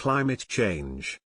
climate change.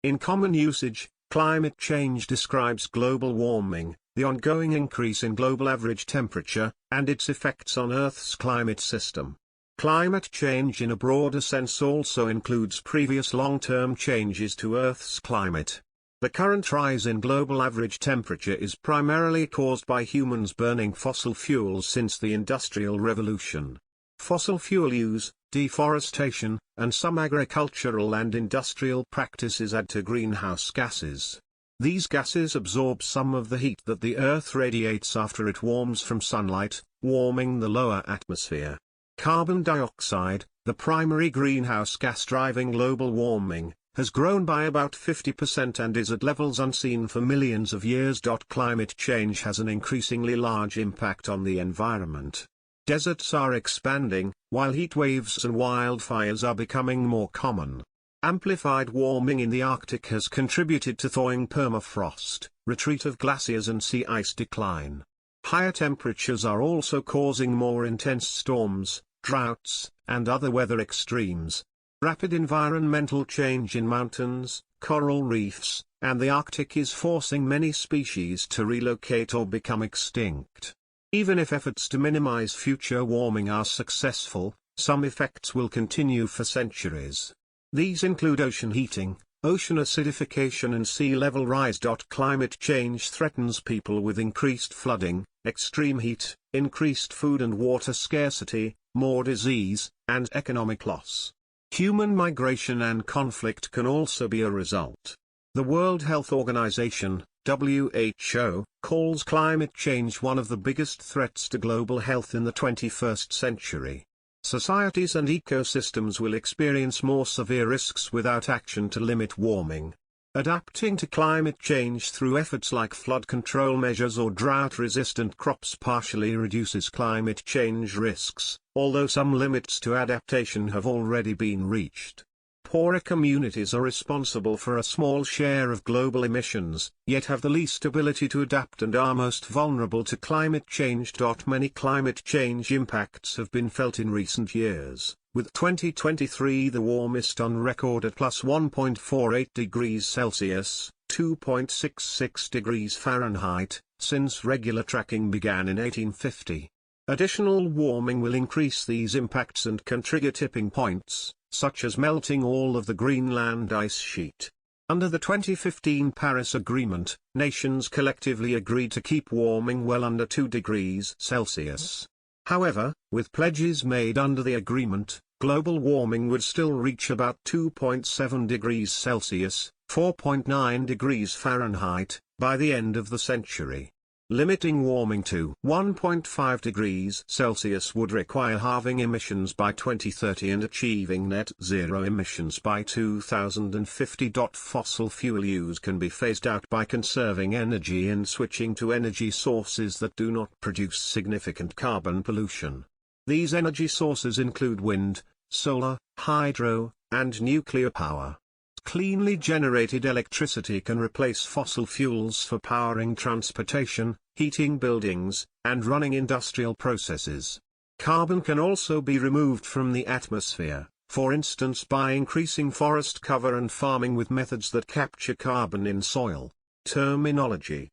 In common usage, climate change describes global warming, the ongoing increase in global average temperature, and its effects on Earth's climate system. Climate change in a broader sense also includes previous long-term changes to Earth's climate. The current rise in global average temperature is primarily caused by humans burning fossil fuels since the Industrial Revolution. Fossil fuel use, deforestation, and some agricultural and industrial practices add to greenhouse gases. These gases absorb some of the heat that the Earth radiates after it warms from sunlight, warming the lower atmosphere. Carbon dioxide, the primary greenhouse gas driving global warming, has grown by about 50% and is at levels unseen for millions of years. Climate change has an increasingly large impact on the environment. Deserts are expanding, while heat waves and wildfires are becoming more common. Amplified warming in the Arctic has contributed to thawing permafrost, retreat of glaciers and sea ice decline. Higher temperatures are also causing more intense storms, droughts, and other weather extremes. Rapid environmental change in mountains, coral reefs, and the Arctic is forcing many species to relocate or become extinct. Even if efforts to minimize future warming are successful, some effects will continue for centuries. These include ocean heating, ocean acidification and sea level rise. Climate change threatens people with increased flooding, extreme heat, increased food and water scarcity, more disease, and economic loss. Human migration and conflict can also be a result. The World Health Organization, WHO, calls climate change one of the biggest threats to global health in the 21st century. Societies and ecosystems will experience more severe risks without action to limit warming. Adapting to climate change through efforts like flood control measures or drought-resistant crops partially reduces climate change risks, although some limits to adaptation have already been reached. Poorer communities are responsible for a small share of global emissions, yet have the least ability to adapt and are most vulnerable to climate change. Many climate change impacts have been felt in recent years, with 2023 the warmest on record at plus 1.48 degrees Celsius, 2.66 degrees Fahrenheit, since regular tracking began in 1850. Additional warming will increase these impacts and can trigger tipping points, such as melting all of the Greenland ice sheet. Under the 2015 Paris Agreement, nations collectively agreed to keep warming well under 2 degrees Celsius. However, with pledges made under the agreement, global warming would still reach about 2.7 degrees Celsius, 4.9 degrees Fahrenheit, by the end of the century. Limiting warming to 1.5 degrees Celsius would require halving emissions by 2030 and achieving net zero emissions by 2050. Fossil fuel use can be phased out by conserving energy and switching to energy sources that do not produce significant carbon pollution. These energy sources include wind, solar, hydro, and nuclear power. Cleanly generated electricity can replace fossil fuels for powering transportation, heating buildings, and running industrial processes. Carbon can also be removed from the atmosphere, for instance by increasing forest cover and farming with methods that capture carbon in soil. Terminology.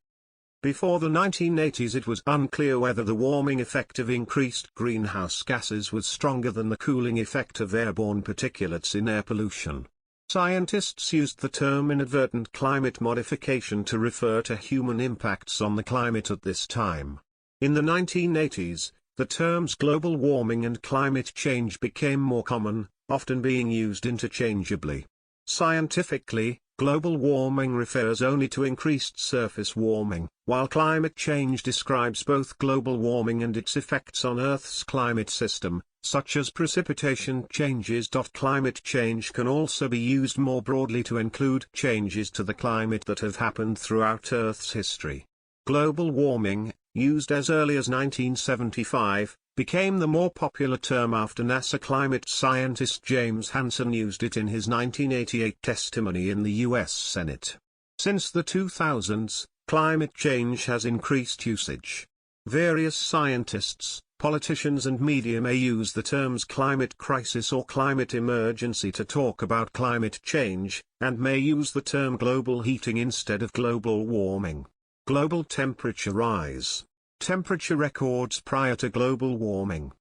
Before the 1980s it was unclear whether the warming effect of increased greenhouse gases was stronger than the cooling effect of airborne particulates in air pollution. Scientists used the term inadvertent climate modification to refer to human impacts on the climate at this time. In the 1980s, the terms global warming and climate change became more common, often being used interchangeably. Scientifically, global warming refers only to increased surface warming, while climate change describes both global warming and its effects on Earth's climate system, such as precipitation changes. Climate change can also be used more broadly to include changes to the climate that have happened throughout Earth's history. Global warming, used as early as 1975, became the more popular term after NASA climate scientist James Hansen used it in his 1988 testimony in the U.S. Senate. Since the 2000s, climate change has increased usage. Various scientists, politicians and media may use the terms climate crisis or climate emergency to talk about climate change, and may use the term global heating instead of global warming. Global temperature rise. Temperature records prior to global warming.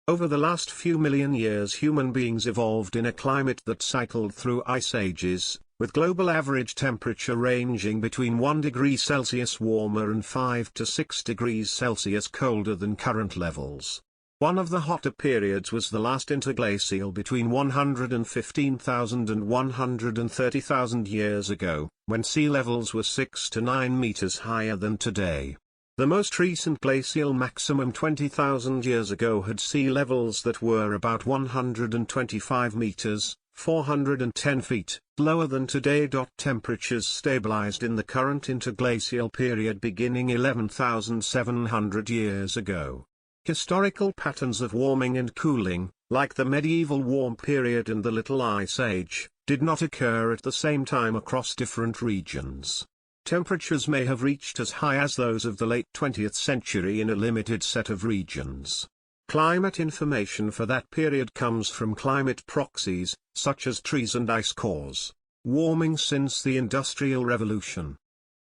Over the last few million years, human beings evolved in a climate that cycled through ice ages, with global average temperature ranging between 1 degree Celsius warmer and 5 to 6 degrees Celsius colder than current levels. One of the hotter periods was the last interglacial between 115,000 and 130,000 years ago, when sea levels were 6 to 9 meters higher than today. The most recent glacial maximum 20,000 years ago had sea levels that were about 125 meters, 410 feet, lower than today. Temperatures stabilized in the current interglacial period beginning 11,700 years ago. Historical patterns of warming and cooling, like the medieval warm period and the Little Ice Age, did not occur at the same time across different regions. Temperatures may have reached as high as those of the late 20th century in a limited set of regions. Climate information for that period comes from climate proxies, such as trees and ice cores. Warming since the Industrial Revolution.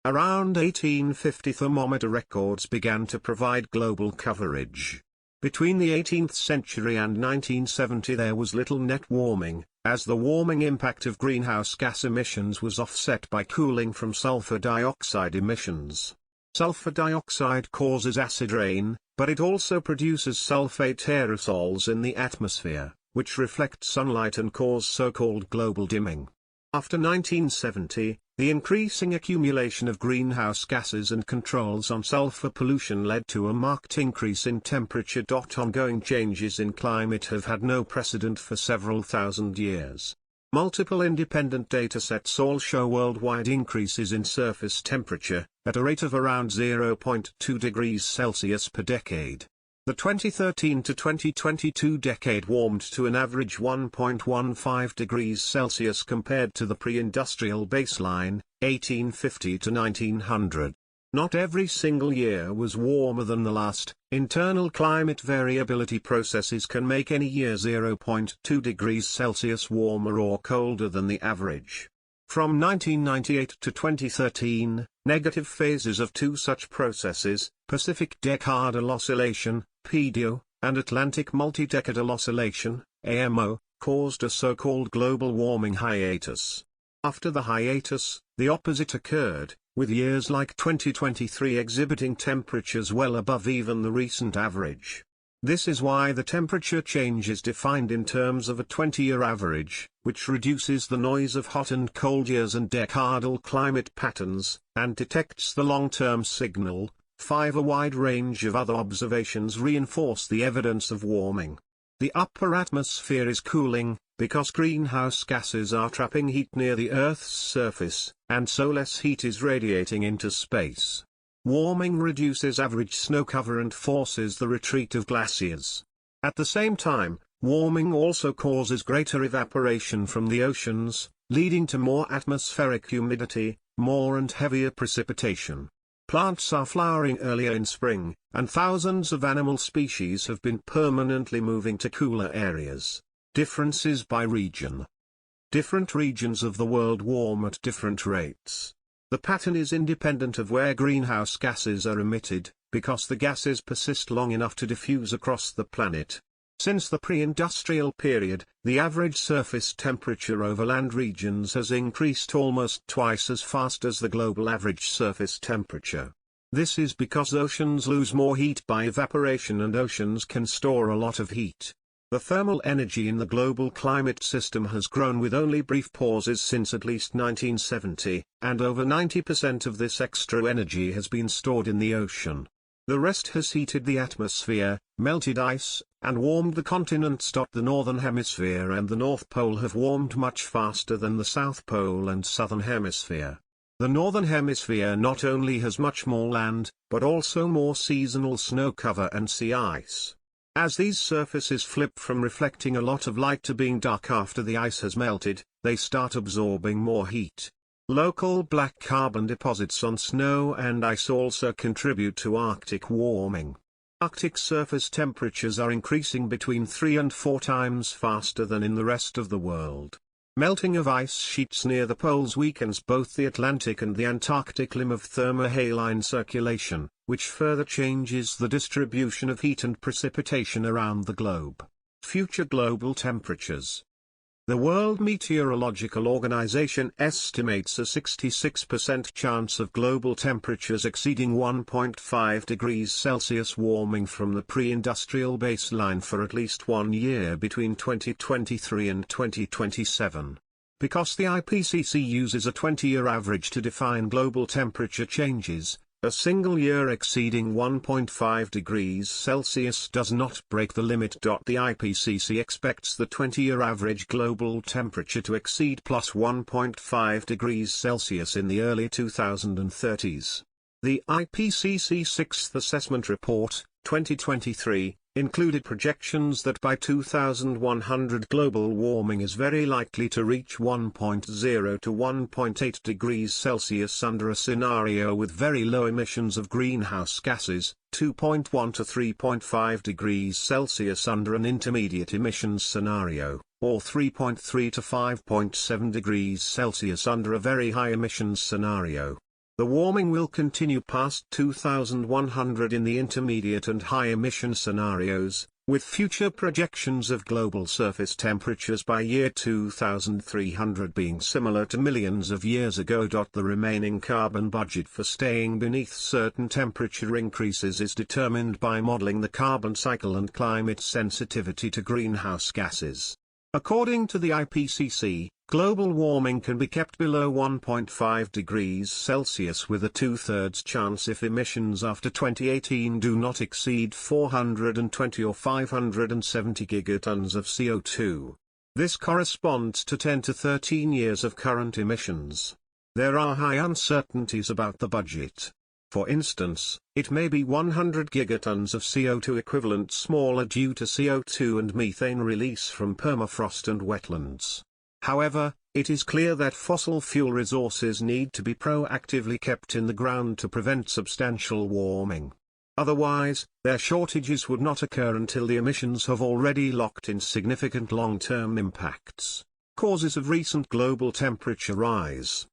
Around 1850, thermometer records began to provide global coverage. Between the 18th century and 1970 there was little net warming, as the warming impact of greenhouse gas emissions was offset by cooling from sulfur dioxide emissions. Sulfur dioxide causes acid rain, but it also produces sulfate aerosols in the atmosphere, which reflect sunlight and cause so-called global dimming. After 1970, the increasing accumulation of greenhouse gases and controls on sulfur pollution led to a marked increase in temperature. Ongoing changes in climate have had no precedent for several thousand years. Multiple independent datasets all show worldwide increases in surface temperature, at a rate of around 0.2 degrees Celsius per decade. The 2013 to 2022 decade warmed to an average 1.15 degrees Celsius compared to the pre-industrial baseline, 1850 to 1900. Not every single year was warmer than the last. Internal climate variability processes can make any year 0.2 degrees Celsius warmer or colder than the average. From 1998 to 2013, negative phases of two such processes, Pacific Decadal Oscillation, PDO, and Atlantic Multi-Decadal Oscillation, AMO, caused a so-called global warming hiatus. After the hiatus, the opposite occurred, with years like 2023 exhibiting temperatures well above even the recent average. This is why the temperature change is defined in terms of a 20-year average, which reduces the noise of hot and cold years and decadal climate patterns, and detects the long-term signal. 5. A wide range of other observations reinforce the evidence of warming. The upper atmosphere is cooling, because greenhouse gases are trapping heat near the Earth's surface, and so less heat is radiating into space. Warming reduces average snow cover and forces the retreat of glaciers. At the same time, warming also causes greater evaporation from the oceans, leading to more atmospheric humidity, more and heavier precipitation. Plants are flowering earlier in spring, and thousands of animal species have been permanently moving to cooler areas. Differences by region. Different regions of the world warm at different rates. The pattern is independent of where greenhouse gases are emitted, because the gases persist long enough to diffuse across the planet. Since the pre-industrial period, the average surface temperature over land regions has increased almost twice as fast as the global average surface temperature. This is because oceans lose more heat by evaporation and oceans can store a lot of heat. The thermal energy in the global climate system has grown with only brief pauses since at least 1970, and over 90% of this extra energy has been stored in the ocean. The rest has heated the atmosphere, melted ice, and warmed the continents. The northern hemisphere and the North Pole have warmed much faster than the South Pole and southern hemisphere. The northern hemisphere not only has much more land, but also more seasonal snow cover and sea ice. As these surfaces flip from reflecting a lot of light to being dark after the ice has melted, they start absorbing more heat. Local black carbon deposits on snow and ice also contribute to Arctic warming. Arctic surface temperatures are increasing between 3 and 4 times faster than in the rest of the world. Melting of ice sheets near the poles weakens both the Atlantic and the Antarctic limb of thermohaline circulation, which further changes the distribution of heat and precipitation around the globe. Future global temperatures. The World Meteorological Organization estimates a 66% chance of global temperatures exceeding 1.5 degrees Celsius warming from the pre-industrial baseline for at least 1 year between 2023 and 2027. Because the IPCC uses a 20-year average to define global temperature changes, a single year exceeding 1.5 degrees Celsius does not break the limit. The IPCC expects the 20-year average global temperature to exceed plus 1.5 degrees Celsius in the early 2030s. The IPCC Sixth Assessment Report, 2023, included projections that by 2100 global warming is very likely to reach 1.0 to 1.8 degrees Celsius under a scenario with very low emissions of greenhouse gases, 2.1 to 3.5 degrees Celsius under an intermediate emissions scenario, or 3.3 to 5.7 degrees Celsius under a very high emissions scenario. The warming will continue past 2100 in the intermediate and high emission scenarios, with future projections of global surface temperatures by year 2300 being similar to millions of years ago. The remaining carbon budget for staying beneath certain temperature increases is determined by modeling the carbon cycle and climate sensitivity to greenhouse gases. According to the IPCC, global warming can be kept below 1.5 degrees Celsius with a 2/3 chance if emissions after 2018 do not exceed 420 or 570 gigatons of CO2. This corresponds to 10 to 13 years of current emissions. There are high uncertainties about the budget. For instance, it may be 100 gigatons of CO2 equivalent smaller due to CO2 and methane release from permafrost and wetlands. However, it is clear that fossil fuel resources need to be proactively kept in the ground to prevent substantial warming. Otherwise, their shortages would not occur until the emissions have already locked in significant long-term impacts. Causes of recent global temperature rise.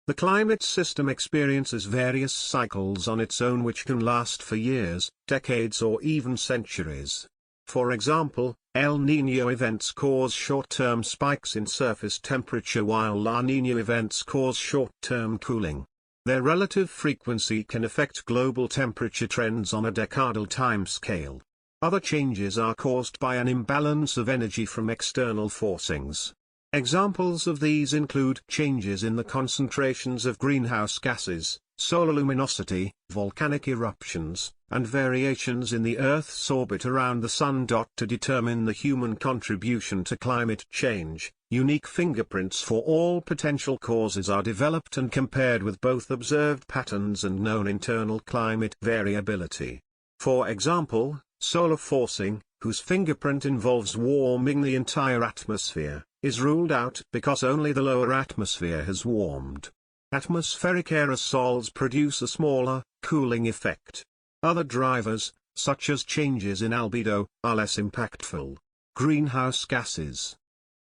The climate system experiences various cycles on its own which can last for years, decades or even centuries. For example, El Niño events cause short-term spikes in surface temperature while La Niña events cause short-term cooling. Their relative frequency can affect global temperature trends on a decadal timescale. Other changes are caused by an imbalance of energy from external forcings. Examples of these include changes in the concentrations of greenhouse gases, solar luminosity, volcanic eruptions, and variations in the Earth's orbit around the Sun. To determine the human contribution to climate change, unique fingerprints for all potential causes are developed and compared with both observed patterns and known internal climate variability. For example, solar forcing, whose fingerprint involves warming the entire atmosphere, is ruled out because only the lower atmosphere has warmed. Atmospheric aerosols produce a smaller, cooling effect. Other drivers, such as changes in albedo, are less impactful. Greenhouse gases.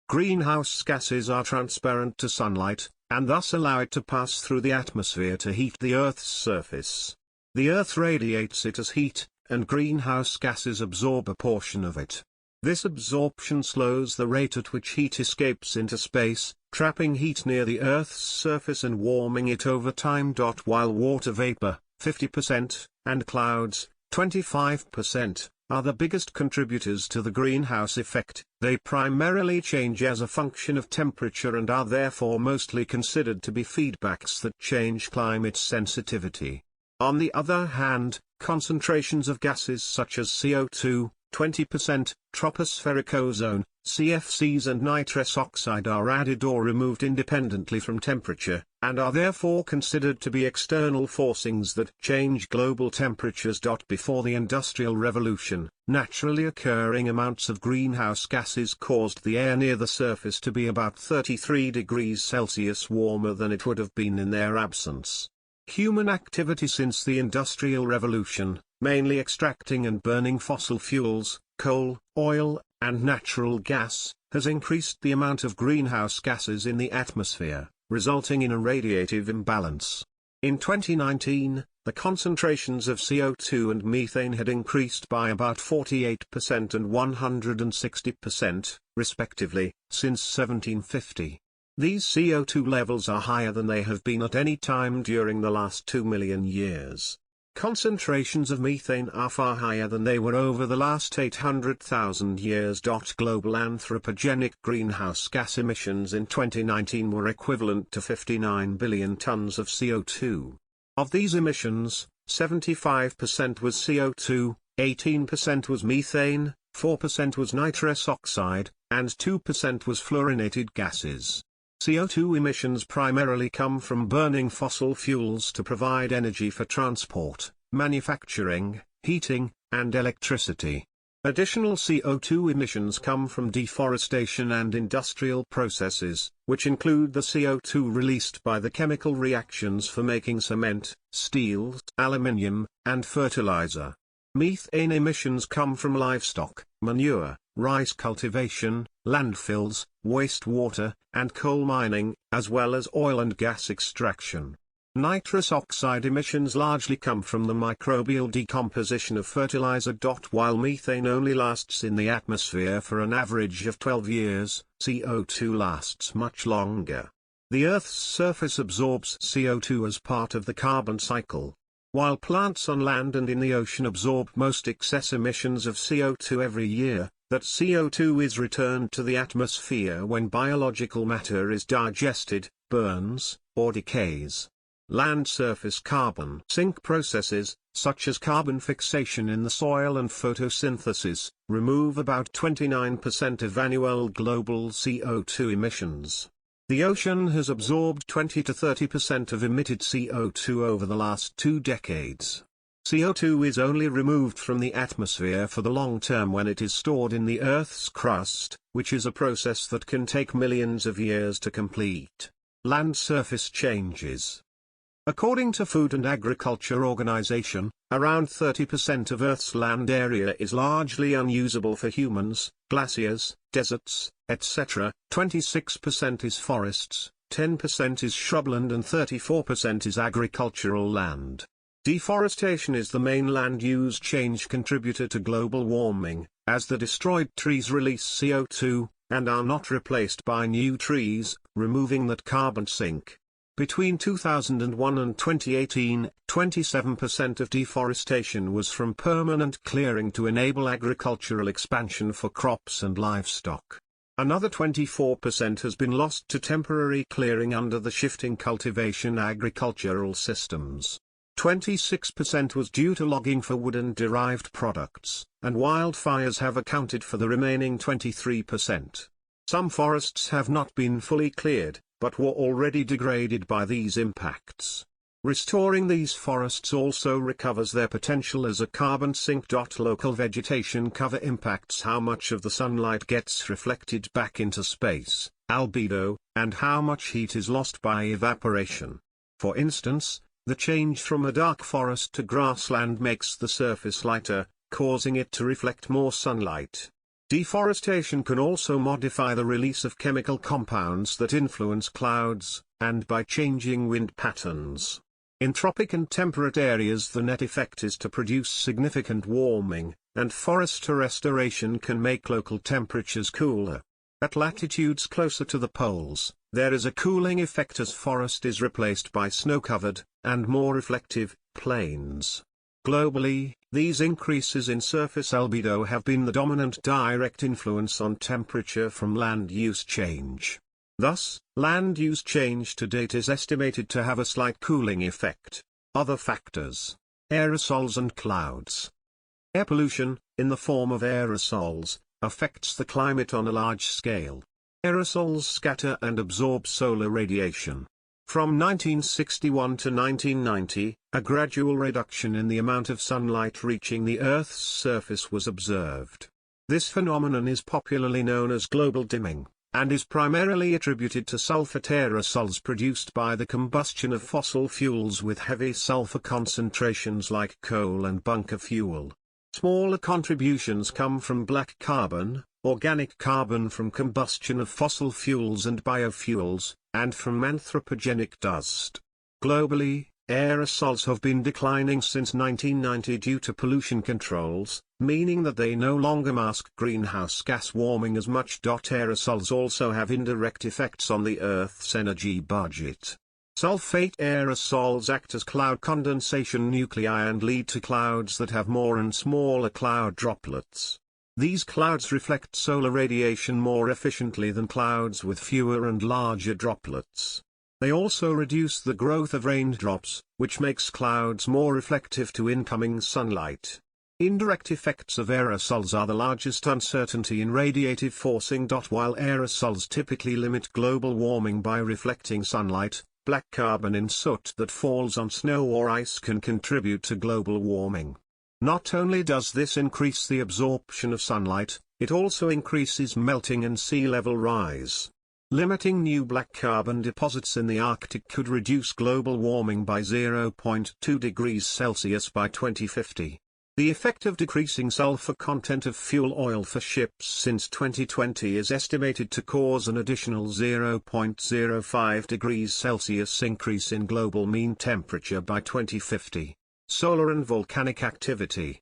Greenhouse gases are transparent to sunlight, and thus allow it to pass through the atmosphere to heat the Earth's surface. The Earth radiates it as heat, and greenhouse gases absorb a portion of it. This absorption slows the rate at which heat escapes into space, trapping heat near the Earth's surface and warming it over time. While water vapor, 50%, and clouds, 25%, are the biggest contributors to the greenhouse effect, they primarily change as a function of temperature and are therefore mostly considered to be feedbacks that change climate sensitivity. On the other hand, concentrations of gases such as CO2, 20%, tropospheric ozone, CFCs and nitrous oxide are added or removed independently from temperature, and are therefore considered to be external forcings that change global temperatures. Before the Industrial Revolution, naturally occurring amounts of greenhouse gases caused the air near the surface to be about 33 degrees Celsius warmer than it would have been in their absence. Human activity since the Industrial Revolution, mainly extracting and burning fossil fuels, coal, oil, and natural gas, has increased the amount of greenhouse gases in the atmosphere, resulting in a radiative imbalance. In 2019, the concentrations of CO2 and methane had increased by about 48% and 160%, respectively, since 1750. These CO2 levels are higher than they have been at any time during the last 2 million years. Concentrations of methane are far higher than they were over the last 800,000 years. Global anthropogenic greenhouse gas emissions in 2019 were equivalent to 59 billion tons of CO2. Of these emissions, 75% was CO2, 18% was methane, 4% was nitrous oxide, and 2% was fluorinated gases. CO2 emissions primarily come from burning fossil fuels to provide energy for transport, manufacturing, heating, and electricity. Additional CO2 emissions come from deforestation and industrial processes, which include the CO2 released by the chemical reactions for making cement, steel, aluminium, and fertilizer. Methane emissions come from livestock, manure, rice cultivation, landfills, wastewater, and coal mining, as well as oil and gas extraction. Nitrous oxide emissions largely come from the microbial decomposition of fertilizer. While methane only lasts in the atmosphere for an average of 12 years, CO2 lasts much longer. The Earth's surface absorbs CO2 as part of the carbon cycle. While plants on land and in the ocean absorb most excess emissions of CO2 every year, that CO2 is returned to the atmosphere when biological matter is digested, burns, or decays. Land surface carbon sink processes, such as carbon fixation in the soil and photosynthesis, remove about 29% of annual global CO2 emissions. The ocean has absorbed 20 to 30% of emitted CO2 over the last 2 decades. CO2 is only removed from the atmosphere for the long term when it is stored in the Earth's crust, which is a process that can take millions of years to complete. Land surface changes. According to Food and Agriculture Organization, around 30% of Earth's land area is largely unusable for humans, glaciers, deserts, etc., 26% is forests, 10% is shrubland and 34% is agricultural land. Deforestation is the main land use change contributor to global warming, as the destroyed trees release CO2, and are not replaced by new trees, removing that carbon sink. Between 2001 and 2018, 27% of deforestation was from permanent clearing to enable agricultural expansion for crops and livestock. Another 24% has been lost to temporary clearing under the shifting cultivation agricultural systems. 26% was due to logging for wood and derived products, and wildfires have accounted for the remaining 23%. Some forests have not been fully cleared, but were already degraded by these impacts. Restoring these forests also recovers their potential as a carbon sink. Local vegetation cover impacts how much of the sunlight gets reflected back into space, albedo, and how much heat is lost by evaporation. For instance, the change from a dark forest to grassland makes the surface lighter, causing it to reflect more sunlight. Deforestation can also modify the release of chemical compounds that influence clouds, and by changing wind patterns. In tropic and temperate areas the net effect is to produce significant warming, and forest restoration can make local temperatures cooler. At latitudes closer to the poles, there is a cooling effect as forest is replaced by snow-covered, and more reflective, plains. Globally, these increases in surface albedo have been the dominant direct influence on temperature from land use change. Thus, land use change to date is estimated to have a slight cooling effect. Other factors: aerosols and clouds. Air pollution, in the form of aerosols, affects the climate on a large scale. Aerosols scatter and absorb solar radiation. From 1961 to 1990, a gradual reduction in the amount of sunlight reaching the Earth's surface was observed. This phenomenon is popularly known as global dimming, and is primarily attributed to sulfate aerosols produced by the combustion of fossil fuels with heavy sulfur concentrations like coal and bunker fuel. Smaller contributions come from black carbon, organic carbon from combustion of fossil fuels and biofuels, and from anthropogenic dust. Globally, aerosols have been declining since 1990 due to pollution controls, meaning that they no longer mask greenhouse gas warming as much. Aerosols also have indirect effects on the Earth's energy budget. Sulfate aerosols act as cloud condensation nuclei and lead to clouds that have more and smaller cloud droplets. These clouds reflect solar radiation more efficiently than clouds with fewer and larger droplets. They also reduce the growth of raindrops, which makes clouds more reflective to incoming sunlight. Indirect effects of aerosols are the largest uncertainty in radiative forcing. While aerosols typically limit global warming by reflecting sunlight, black carbon in soot that falls on snow or ice can contribute to global warming. Not only does this increase the absorption of sunlight, it also increases melting and sea level rise. Limiting new black carbon deposits in the Arctic could reduce global warming by 0.2 degrees Celsius by 2050. The effect of decreasing sulfur content of fuel oil for ships since 2020 is estimated to cause an additional 0.05 degrees Celsius increase in global mean temperature by 2050. Solar and volcanic activity.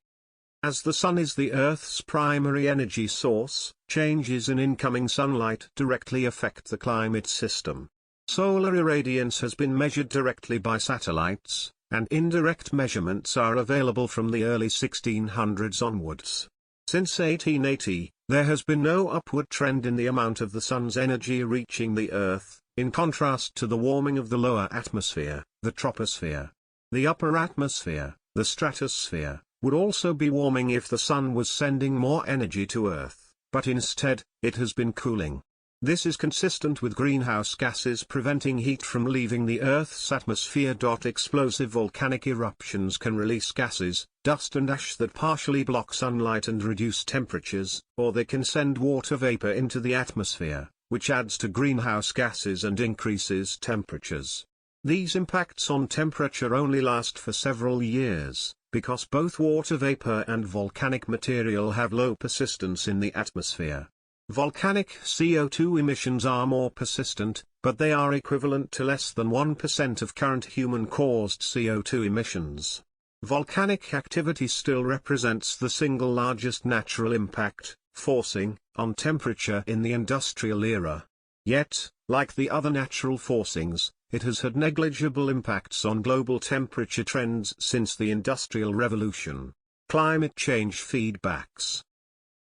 As the sun is the Earth's primary energy source, changes in incoming sunlight directly affect the climate system. Solar irradiance has been measured directly by satellites, and indirect measurements are available from the early 1600s onwards. Since 1880, there has been no upward trend in the amount of the sun's energy reaching the Earth, in contrast to the warming of the lower atmosphere, the troposphere. The upper atmosphere, the stratosphere, would also be warming if the sun was sending more energy to Earth, but instead, it has been cooling. This is consistent with greenhouse gases preventing heat from leaving the Earth's atmosphere. Explosive volcanic eruptions can release gases, dust and ash that partially block sunlight and reduce temperatures, or they can send water vapor into the atmosphere, which adds to greenhouse gases and increases temperatures. These impacts on temperature only last for several years, because both water vapor and volcanic material have low persistence in the atmosphere. Volcanic CO2 emissions are more persistent, but they are equivalent to less than 1% of current human-caused CO2 emissions. Volcanic activity still represents the single largest natural impact, forcing, on temperature in the industrial era. Yet, like the other natural forcings, it has had negligible impacts on global temperature trends since the Industrial Revolution. Climate change feedbacks.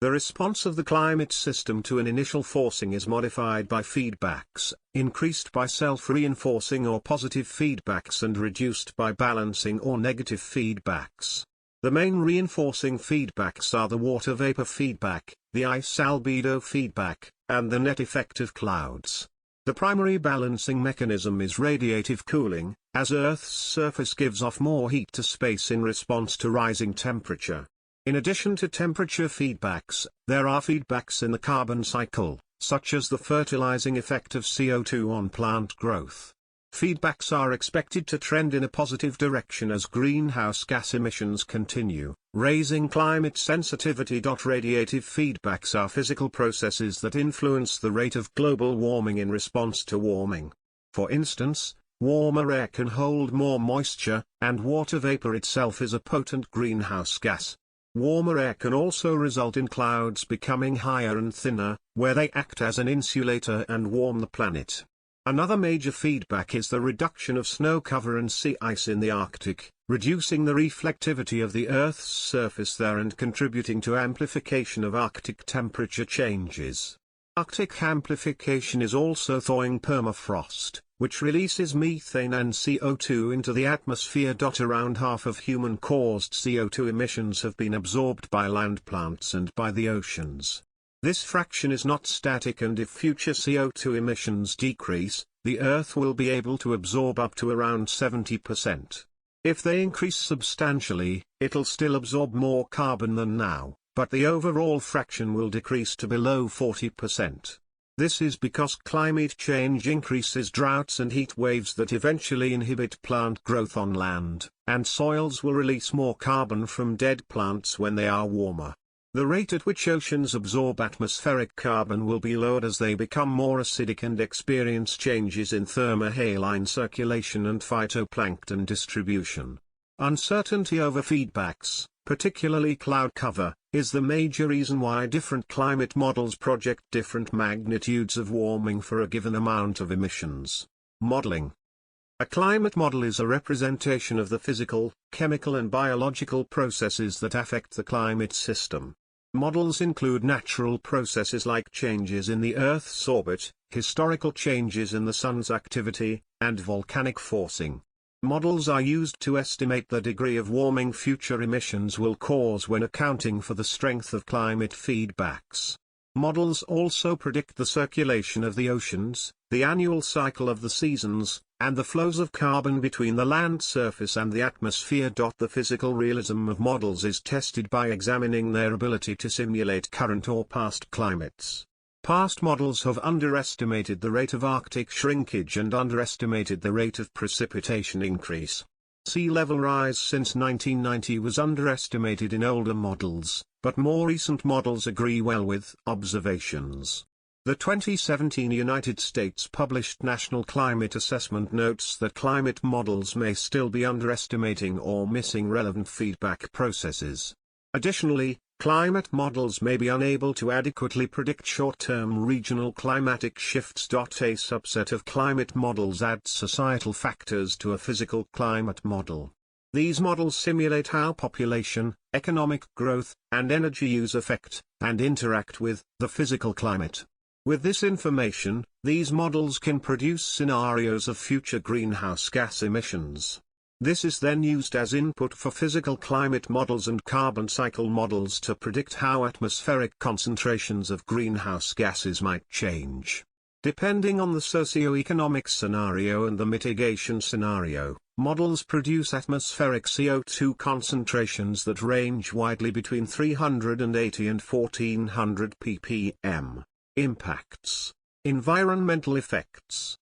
The response of the climate system to an initial forcing is modified by feedbacks, increased by self-reinforcing or positive feedbacks and reduced by balancing or negative feedbacks. The main reinforcing feedbacks are the water vapor feedback, the ice albedo feedback, and the net effect of clouds. The primary balancing mechanism is radiative cooling, as Earth's surface gives off more heat to space in response to rising temperature. In addition to temperature feedbacks, there are feedbacks in the carbon cycle, such as the fertilizing effect of CO2 on plant growth. Feedbacks are expected to trend in a positive direction as greenhouse gas emissions continue, raising climate sensitivity. Radiative feedbacks are physical processes that influence the rate of global warming in response to warming. For instance, warmer air can hold more moisture, and water vapor itself is a potent greenhouse gas. Warmer air can also result in clouds becoming higher and thinner, where they act as an insulator and warm the planet. Another major feedback is the reduction of snow cover and sea ice in the Arctic, reducing the reflectivity of the Earth's surface there and contributing to amplification of Arctic temperature changes. Arctic amplification is also thawing permafrost, which releases methane and CO2 into the atmosphere. Around half of human-caused CO2 emissions have been absorbed by land plants and by the oceans. This fraction is not static, and if future CO2 emissions decrease, the Earth will be able to absorb up to around 70%. If they increase substantially, it'll still absorb more carbon than now, but the overall fraction will decrease to below 40%. This is because climate change increases droughts and heat waves that eventually inhibit plant growth on land, and soils will release more carbon from dead plants when they are warmer. The rate at which oceans absorb atmospheric carbon will be lowered as they become more acidic and experience changes in thermohaline circulation and phytoplankton distribution. Uncertainty over feedbacks, particularly cloud cover, is the major reason why different climate models project different magnitudes of warming for a given amount of emissions. Modeling. A climate model is a representation of the physical, chemical and biological processes that affect the climate system. Models include natural processes like changes in the Earth's orbit, historical changes in the Sun's activity, and volcanic forcing. Models are used to estimate the degree of warming future emissions will cause when accounting for the strength of climate feedbacks. Models also predict the circulation of the oceans, the annual cycle of the seasons, and the flows of carbon between the land surface and the atmosphere. The physical realism of models is tested by examining their ability to simulate current or past climates. Past models have underestimated the rate of Arctic shrinkage and underestimated the rate of precipitation increase. Sea level rise since 1990 was underestimated in older models, but more recent models agree well with observations. The 2017 United States published National Climate Assessment notes that climate models may still be underestimating or missing relevant feedback processes. Additionally, climate models may be unable to adequately predict short-term regional climatic shifts. A subset of climate models add societal factors to a physical climate model. These models simulate how population, economic growth, and energy use affect, and interact with, the physical climate. With this information, these models can produce scenarios of future greenhouse gas emissions. This is then used as input for physical climate models and carbon cycle models to predict how atmospheric concentrations of greenhouse gases might change. Depending on the socio-economic scenario and the mitigation scenario, models produce atmospheric CO2 concentrations that range widely between 380 and 1400 ppm. Impacts. Environmental effects.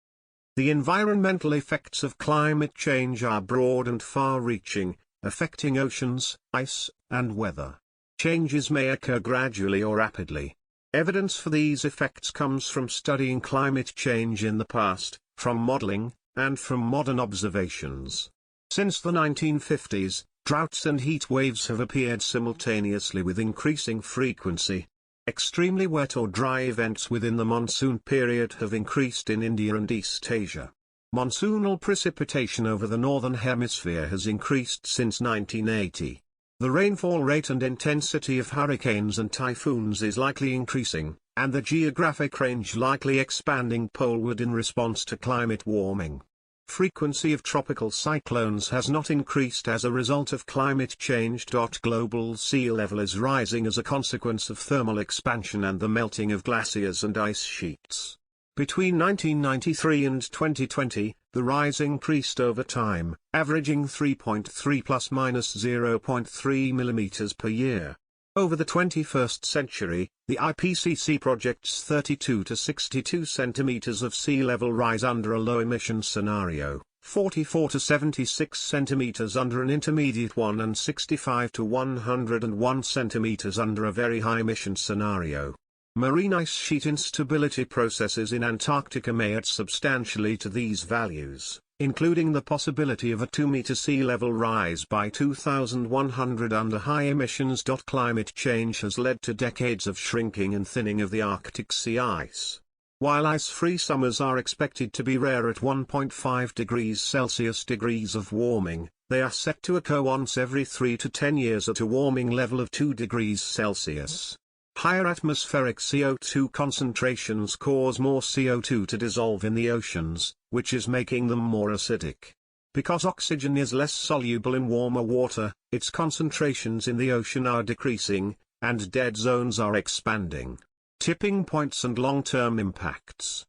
The environmental effects of climate change are broad and far-reaching, affecting oceans, ice, and weather. Changes may occur gradually or rapidly. Evidence for these effects comes from studying climate change in the past, from modeling, and from modern observations. Since the 1950s, droughts and heat waves have appeared simultaneously with increasing frequency. Extremely wet or dry events within the monsoon period have increased in India and East Asia. Monsoonal precipitation over the northern hemisphere has increased since 1980. The rainfall rate and intensity of hurricanes and typhoons is likely increasing, and the geographic range likely expanding poleward in response to climate warming. Frequency of tropical cyclones has not increased as a result of climate change. Global sea level is rising as a consequence of thermal expansion and the melting of glaciers and ice sheets. Between 1993 and 2020, the rise increased over time, averaging 3.3 ± 0.3 mm per year. Over the 21st century, the IPCC projects 32 to 62 centimeters of sea level rise under a low-emission scenario, 44 to 76 centimeters under an intermediate one and 65 to 101 centimeters under a very high-emission scenario. Marine ice sheet instability processes in Antarctica may add substantially to these values, including the possibility of a 2-meter sea level rise by 2100 under high emissions. Climate change has led to decades of shrinking and thinning of the Arctic sea ice. While ice-free summers are expected to be rare at 1.5 degrees Celsius degrees of warming, they are set to occur once every 3 to 10 years at a warming level of 2 degrees Celsius. Higher atmospheric CO2 concentrations cause more CO2 to dissolve in the oceans, which is making them more acidic. Because oxygen is less soluble in warmer water, its concentrations in the ocean are decreasing, and dead zones are expanding. Tipping points and long-term impacts.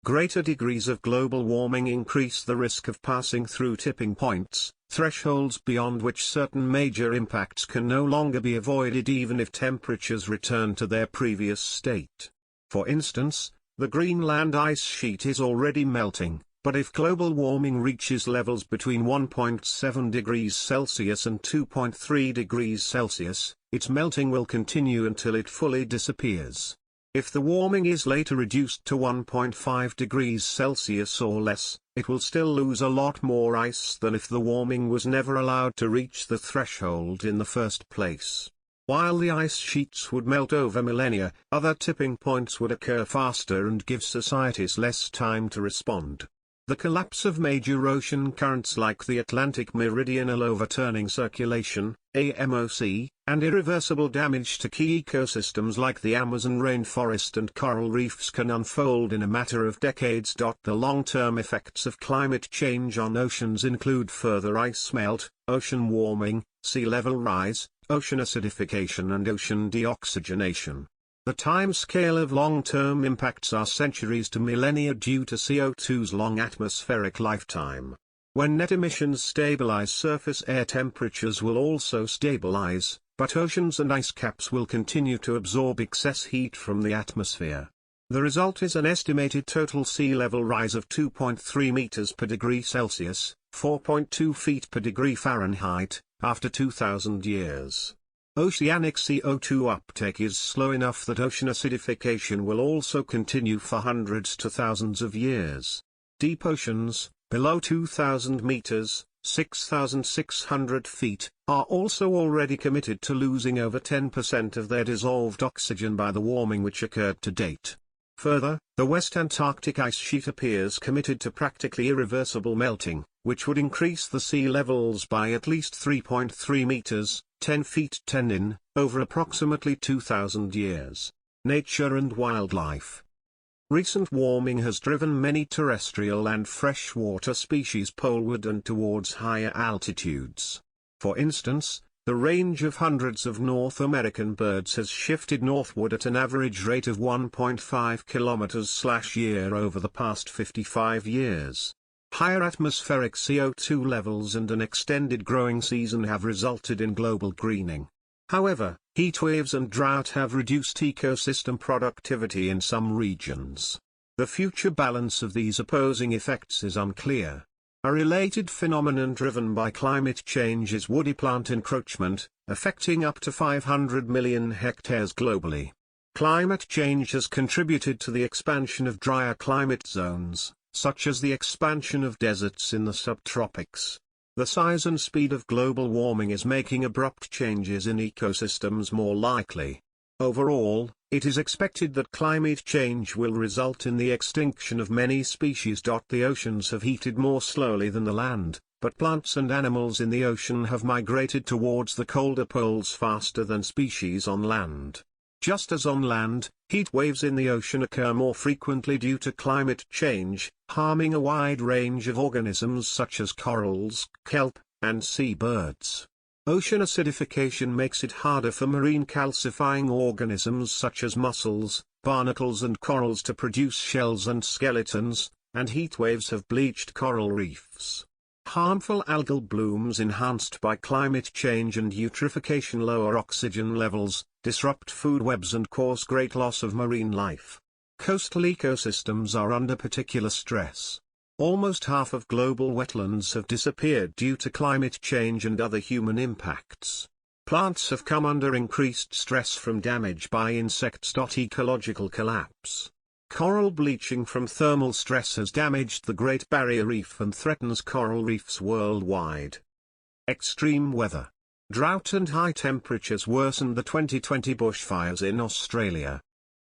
Greater degrees of global warming increase the risk of passing through tipping points, thresholds beyond which certain major impacts can no longer be avoided even if temperatures return to their previous state. For instance, The Greenland ice sheet is already melting, but if global warming reaches levels between 1.7 degrees Celsius and 2.3 degrees Celsius, its melting will continue until it fully disappears. If the warming is later reduced to 1.5 degrees Celsius or less, it will still lose a lot more ice than if the warming was never allowed to reach the threshold in the first place. While the ice sheets would melt over millennia, other tipping points would occur faster and give societies less time to respond. The collapse of major ocean currents like the Atlantic Meridional Overturning Circulation, AMOC, and irreversible damage to key ecosystems like the Amazon rainforest and coral reefs can unfold in a matter of decades. The long-term effects of climate change on oceans include further ice melt, ocean warming, sea level rise, ocean acidification and ocean deoxygenation. The time scale of long-term impacts are centuries to millennia due to CO2's long atmospheric lifetime. When net emissions stabilize, surface air temperatures will also stabilize, but oceans and ice caps will continue to absorb excess heat from the atmosphere. The result is an estimated total sea level rise of 2.3 meters per degree Celsius, 4.2 feet per degree Fahrenheit, after 2,000 years. Oceanic CO2 uptake is slow enough that ocean acidification will also continue for hundreds to thousands of years. Deep oceans, below 2,000 meters, 6,600 feet, are also already committed to losing over 10% of their dissolved oxygen by the warming which occurred to date. Further, the West Antarctic ice sheet appears committed to practically irreversible melting, which would increase the sea levels by at least 3.3 meters, 10 feet 10 in, over approximately 2,000 years. Nature and wildlife. Recent warming has driven many terrestrial and freshwater species poleward and towards higher altitudes. For instance, the range of hundreds of North American birds has shifted northward at an average rate of 1.5 kilometers/year over the past 55 years. Higher atmospheric CO2 levels and an extended growing season have resulted in global greening. However, heat waves and drought have reduced ecosystem productivity in some regions. The future balance of these opposing effects is unclear. A related phenomenon driven by climate change is woody plant encroachment, affecting up to 500 million hectares globally. Climate change has contributed to the expansion of drier climate zones, such as the expansion of deserts in the subtropics. The size and speed of global warming is making abrupt changes in ecosystems more likely. Overall, it is expected that climate change will result in the extinction of many species. The oceans have heated more slowly than the land, but plants and animals in the ocean have migrated towards the colder poles faster than species on land. Just as on land, heat waves in the ocean occur more frequently due to climate change, harming a wide range of organisms such as corals, kelp, and seabirds. Ocean acidification makes it harder for marine calcifying organisms such as mussels, barnacles and corals to produce shells and skeletons, and heat waves have bleached coral reefs. Harmful algal blooms enhanced by climate change and eutrophication lower oxygen levels, disrupt food webs and cause great loss of marine life. Coastal ecosystems are under particular stress. Almost half of global wetlands have disappeared due to climate change and other human impacts. Plants have come under increased stress from damage by insects. Ecological collapse. Coral bleaching from thermal stress has damaged the Great Barrier Reef and threatens coral reefs worldwide. Extreme weather. Drought and high temperatures worsened the 2020 bushfires in Australia.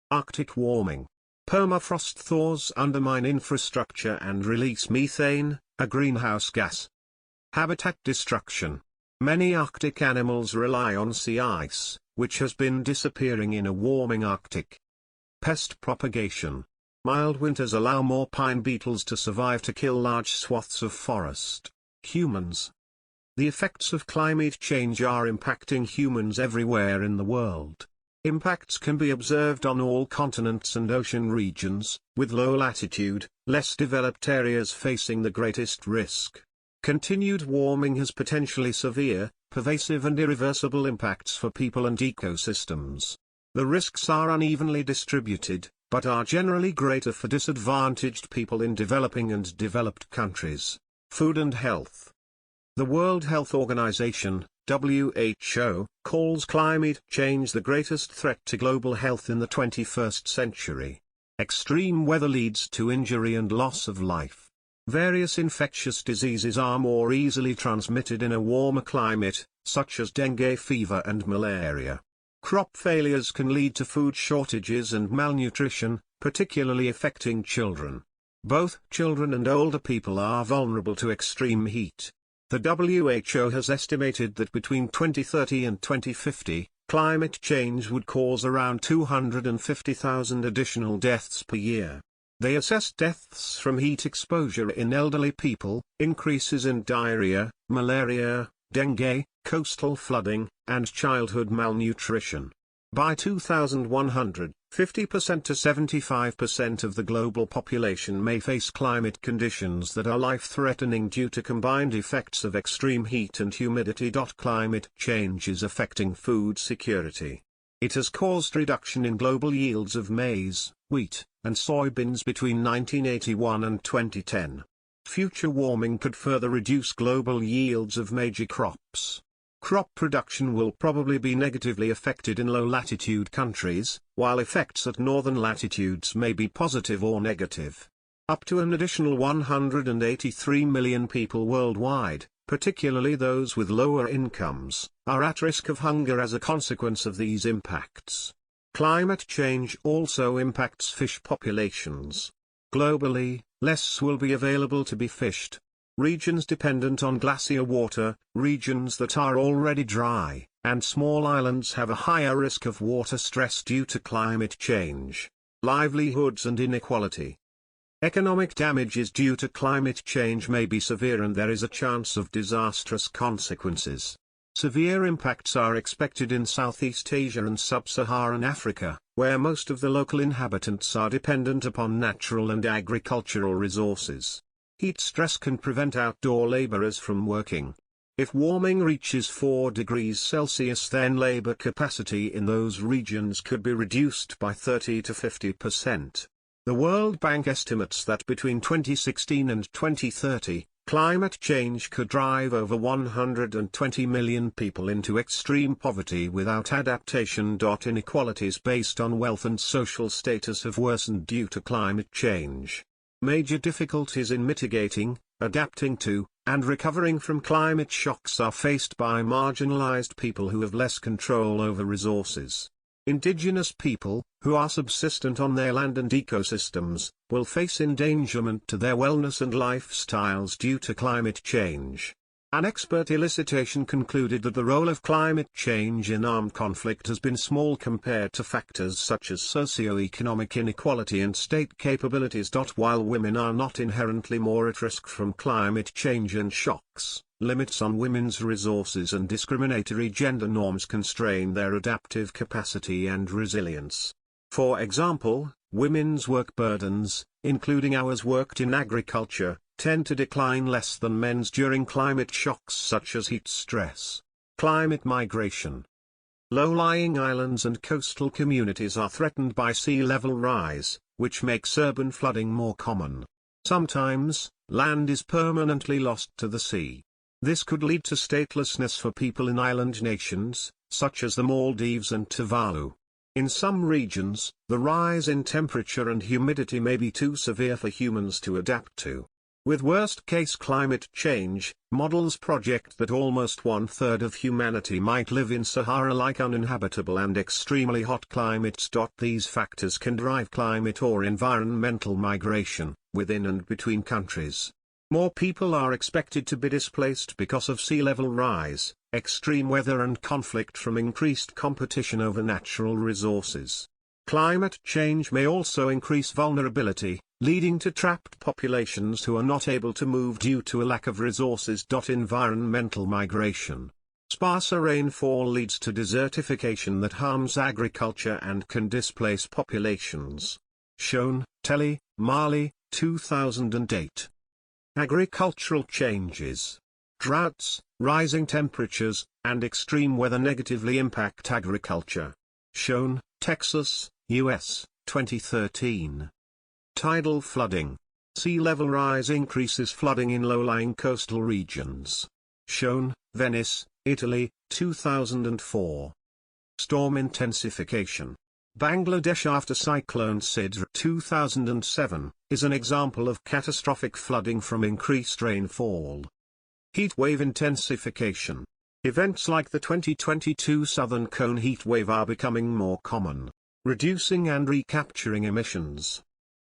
Arctic warming. Permafrost thaws undermine infrastructure and release methane, a greenhouse gas. Habitat destruction. Many Arctic animals rely on sea ice, which has been disappearing in a warming Arctic. Pest propagation. Mild winters allow more pine beetles to survive to kill large swaths of forest. Humans. The effects of climate change are impacting humans everywhere in the world. Impacts can be observed on all continents and ocean regions, with low latitude, less developed areas facing the greatest risk. Continued warming has potentially severe, pervasive and irreversible impacts for people and ecosystems. The risks are unevenly distributed, but are generally greater for disadvantaged people in developing and developed countries. Food and health. The World Health Organization, WHO, calls climate change the greatest threat to global health in the 21st century. Extreme weather leads to injury and loss of life. Various infectious diseases are more easily transmitted in a warmer climate, such as dengue fever and malaria. Crop failures can lead to food shortages and malnutrition, particularly affecting children. Both children and older people are vulnerable to extreme heat. The WHO has estimated that between 2030 and 2050, climate change would cause around 250,000 additional deaths per year. They assess deaths from heat exposure in elderly people, increases in diarrhea, malaria, dengue, coastal flooding, and childhood malnutrition. By 2100, 50% to 75% of the global population may face climate conditions that are life-threatening due to combined effects of extreme heat and humidity. Climate change is affecting food security. It has caused reduction in global yields of maize, wheat, and soybeans between 1981 and 2010. Future warming could further reduce global yields of major crops. Crop production will probably be negatively affected in low-latitude countries, while effects at northern latitudes may be positive or negative. Up to an additional 183 million people worldwide, particularly those with lower incomes, are at risk of hunger as a consequence of these impacts. Climate change also impacts fish populations. Globally, less will be available to be fished. Regions dependent on glacier water, regions that are already dry, and small islands have a higher risk of water stress due to climate change. Livelihoods and inequality. Economic damages due to climate change may be severe and there is a chance of disastrous consequences. Severe impacts are expected in Southeast Asia and Sub-Saharan Africa, where most of the local inhabitants are dependent upon natural and agricultural resources. Heat stress can prevent outdoor laborers from working. If warming reaches 4 degrees Celsius, then labor capacity in those regions could be reduced by 30 to 50%. The World Bank estimates that between 2016 and 2030, climate change could drive over 120 million people into extreme poverty without adaptation. Inequalities based on wealth and social status have worsened due to climate change. Major difficulties in mitigating, adapting to, and recovering from climate shocks are faced by marginalized people who have less control over resources. Indigenous people, who are subsistent on their land and ecosystems, will face endangerment to their wellness and lifestyles due to climate change. An expert elicitation concluded that the role of climate change in armed conflict has been small compared to factors such as socio-economic inequality and state capabilities. While women are not inherently more at risk from climate change and shocks, limits on women's resources and discriminatory gender norms constrain their adaptive capacity and resilience. For example, women's work burdens, including hours worked in agriculture, tend to decline less than men's during climate shocks such as heat stress. Climate migration. Low-lying islands and coastal communities are threatened by sea level rise, which makes urban flooding more common. Sometimes, land is permanently lost to the sea. This could lead to statelessness for people in island nations, such as the Maldives and Tuvalu. In some regions, the rise in temperature and humidity may be too severe for humans to adapt to. With worst-case climate change, models project that almost 1/3 of humanity might live in Sahara-like uninhabitable and extremely hot climates. These factors can drive climate or environmental migration, within and between countries. More people are expected to be displaced because of sea level rise, extreme weather and conflict from increased competition over natural resources. Climate change may also increase vulnerability, leading to trapped populations who are not able to move due to a lack of resources. Environmental migration. Sparser rainfall leads to desertification that harms agriculture and can displace populations. Shown, Telly, Mali, 2008. Agricultural changes. Droughts, rising temperatures, and extreme weather negatively impact agriculture. Shown, Texas, U.S., 2013. Tidal flooding. Sea level rise increases flooding in low-lying coastal regions. Shown, Venice, Italy, 2004. Storm intensification. Bangladesh after cyclone Sidr 2007, is an example of catastrophic flooding from increased rainfall. Heat wave intensification. Events like the 2022 Southern Cone heat wave are becoming more common, reducing and recapturing emissions.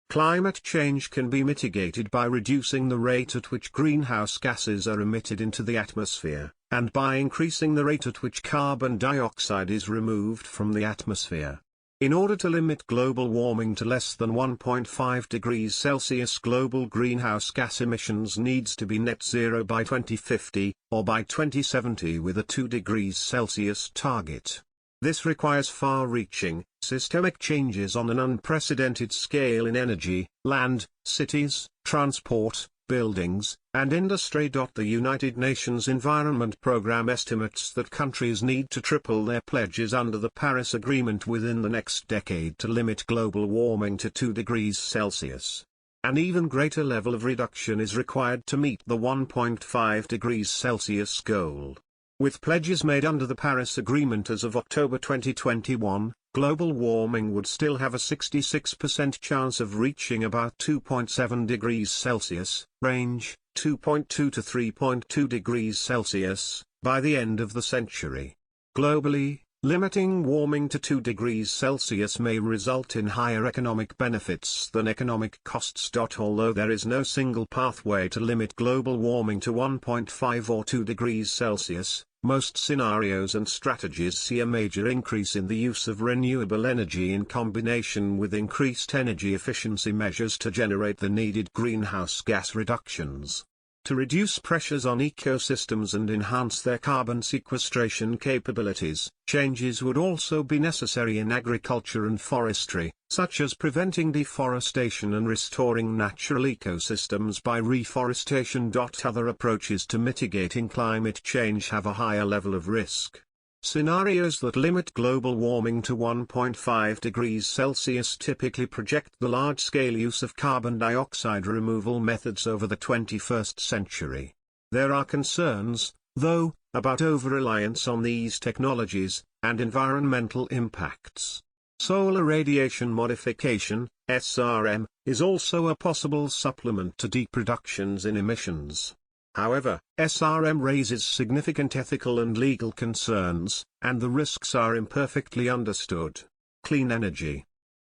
Climate change can be mitigated by reducing the rate at which greenhouse gases are emitted into the atmosphere, and by increasing the rate at which carbon dioxide is removed from the atmosphere. In order to limit global warming to less than 1.5 degrees Celsius, global greenhouse gas emissions needs to be net zero by 2050, or by 2070 with a 2 degrees Celsius target. This requires far-reaching, systemic changes on an unprecedented scale in energy, land, cities, transport, buildings, and industry. The United Nations Environment Programme estimates that countries need to triple their pledges under the Paris Agreement within the next decade to limit global warming to 2 degrees Celsius. An even greater level of reduction is required to meet the 1.5 degrees Celsius goal. With pledges made under the Paris Agreement as of October 2021, global warming would still have a 66% chance of reaching about 2.7 degrees Celsius, range, 2.2 to 3.2 degrees Celsius, by the end of the century. Globally, limiting warming to 2 degrees Celsius may result in higher economic benefits than economic costs. Although there is no single pathway to limit global warming to 1.5 or 2 degrees Celsius, most scenarios and strategies see a major increase in the use of renewable energy in combination with increased energy efficiency measures to generate the needed greenhouse gas reductions. To reduce pressures on ecosystems and enhance their carbon sequestration capabilities, changes would also be necessary in agriculture and forestry, such as preventing deforestation and restoring natural ecosystems by reforestation. Other approaches to mitigating climate change have a higher level of risk. Scenarios that limit global warming to 1.5 degrees Celsius typically project the large-scale use of carbon dioxide removal methods over the 21st century. There are concerns, though, about over-reliance on these technologies, and environmental impacts. Solar radiation modification, SRM, is also a possible supplement to deep reductions in emissions. However, SRM raises significant ethical and legal concerns, and the risks are imperfectly understood. Clean energy.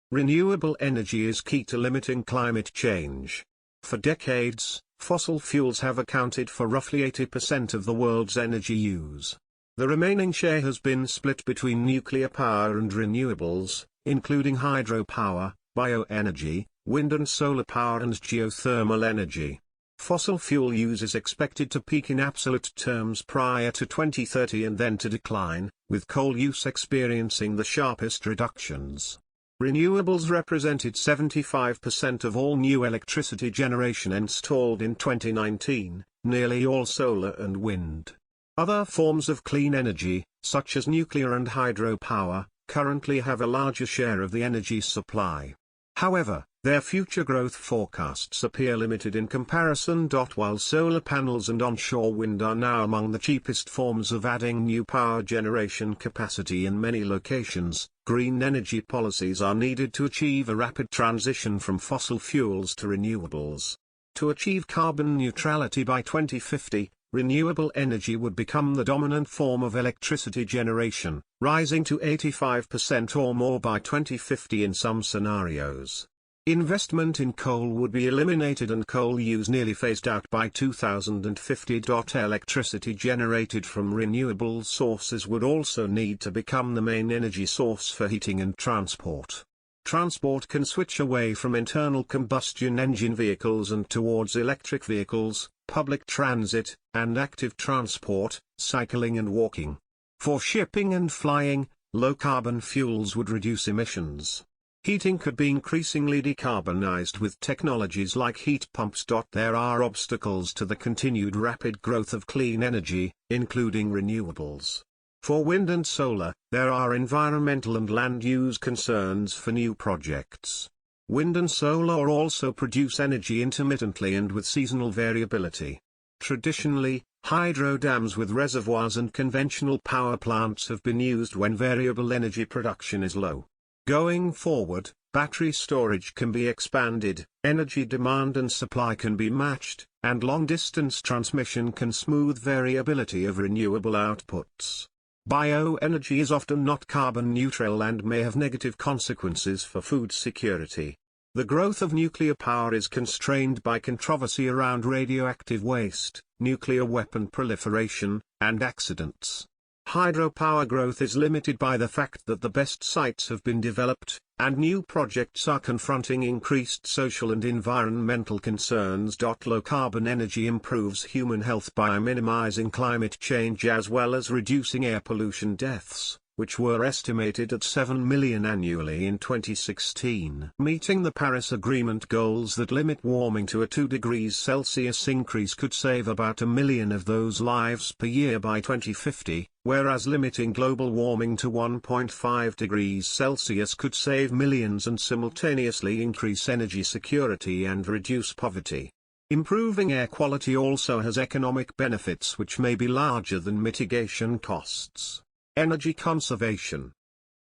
Renewable energy is key to limiting climate change. For decades, fossil fuels have accounted for roughly 80% of the world's energy use. The remaining share has been split between nuclear power and renewables, including hydropower, bioenergy, wind and solar power and geothermal energy. Fossil fuel use is expected to peak in absolute terms prior to 2030 and then to decline, with coal use experiencing the sharpest reductions. Renewables represented 75% of all new electricity generation installed in 2019, nearly all solar and wind. Other forms of clean energy, such as nuclear and hydropower, currently have a larger share of the energy supply. However, their future growth forecasts appear limited in comparison. While solar panels and onshore wind are now among the cheapest forms of adding new power generation capacity in many locations, green energy policies are needed to achieve a rapid transition from fossil fuels to renewables. To achieve carbon neutrality by 2050, renewable energy would become the dominant form of electricity generation, rising to 85% or more by 2050 in some scenarios. Investment in coal would be eliminated and coal use nearly phased out by 2050. Electricity generated from renewable sources would also need to become the main energy source for heating and transport. Transport can switch away from internal combustion engine vehicles and towards electric vehicles, public transit, and active transport, cycling and walking. For shipping and flying, low-carbon fuels would reduce emissions. Heating could be increasingly decarbonized with technologies like heat pumps. There are obstacles to the continued rapid growth of clean energy, including renewables. For wind and solar, there are environmental and land use concerns for new projects. Wind and solar also produce energy intermittently and with seasonal variability. Traditionally, hydro dams with reservoirs and conventional power plants have been used when variable energy production is low. Going forward, battery storage can be expanded, energy demand and supply can be matched, and long-distance transmission can smooth variability of renewable outputs. Bioenergy is often not carbon neutral and may have negative consequences for food security. The growth of nuclear power is constrained by controversy around radioactive waste, nuclear weapon proliferation, and accidents. Hydropower growth is limited by the fact that the best sites have been developed, and new projects are confronting increased social and environmental concerns. Low-carbon energy improves human health by minimizing climate change as well as reducing air pollution deaths, which were estimated at 7 million annually in 2016. Meeting the Paris Agreement goals that limit warming to a 2 degrees Celsius increase could save about 1 million of those lives per year by 2050, whereas limiting global warming to 1.5 degrees Celsius could save millions and simultaneously increase energy security and reduce poverty. Improving air quality also has economic benefits which may be larger than mitigation costs. Energy conservation.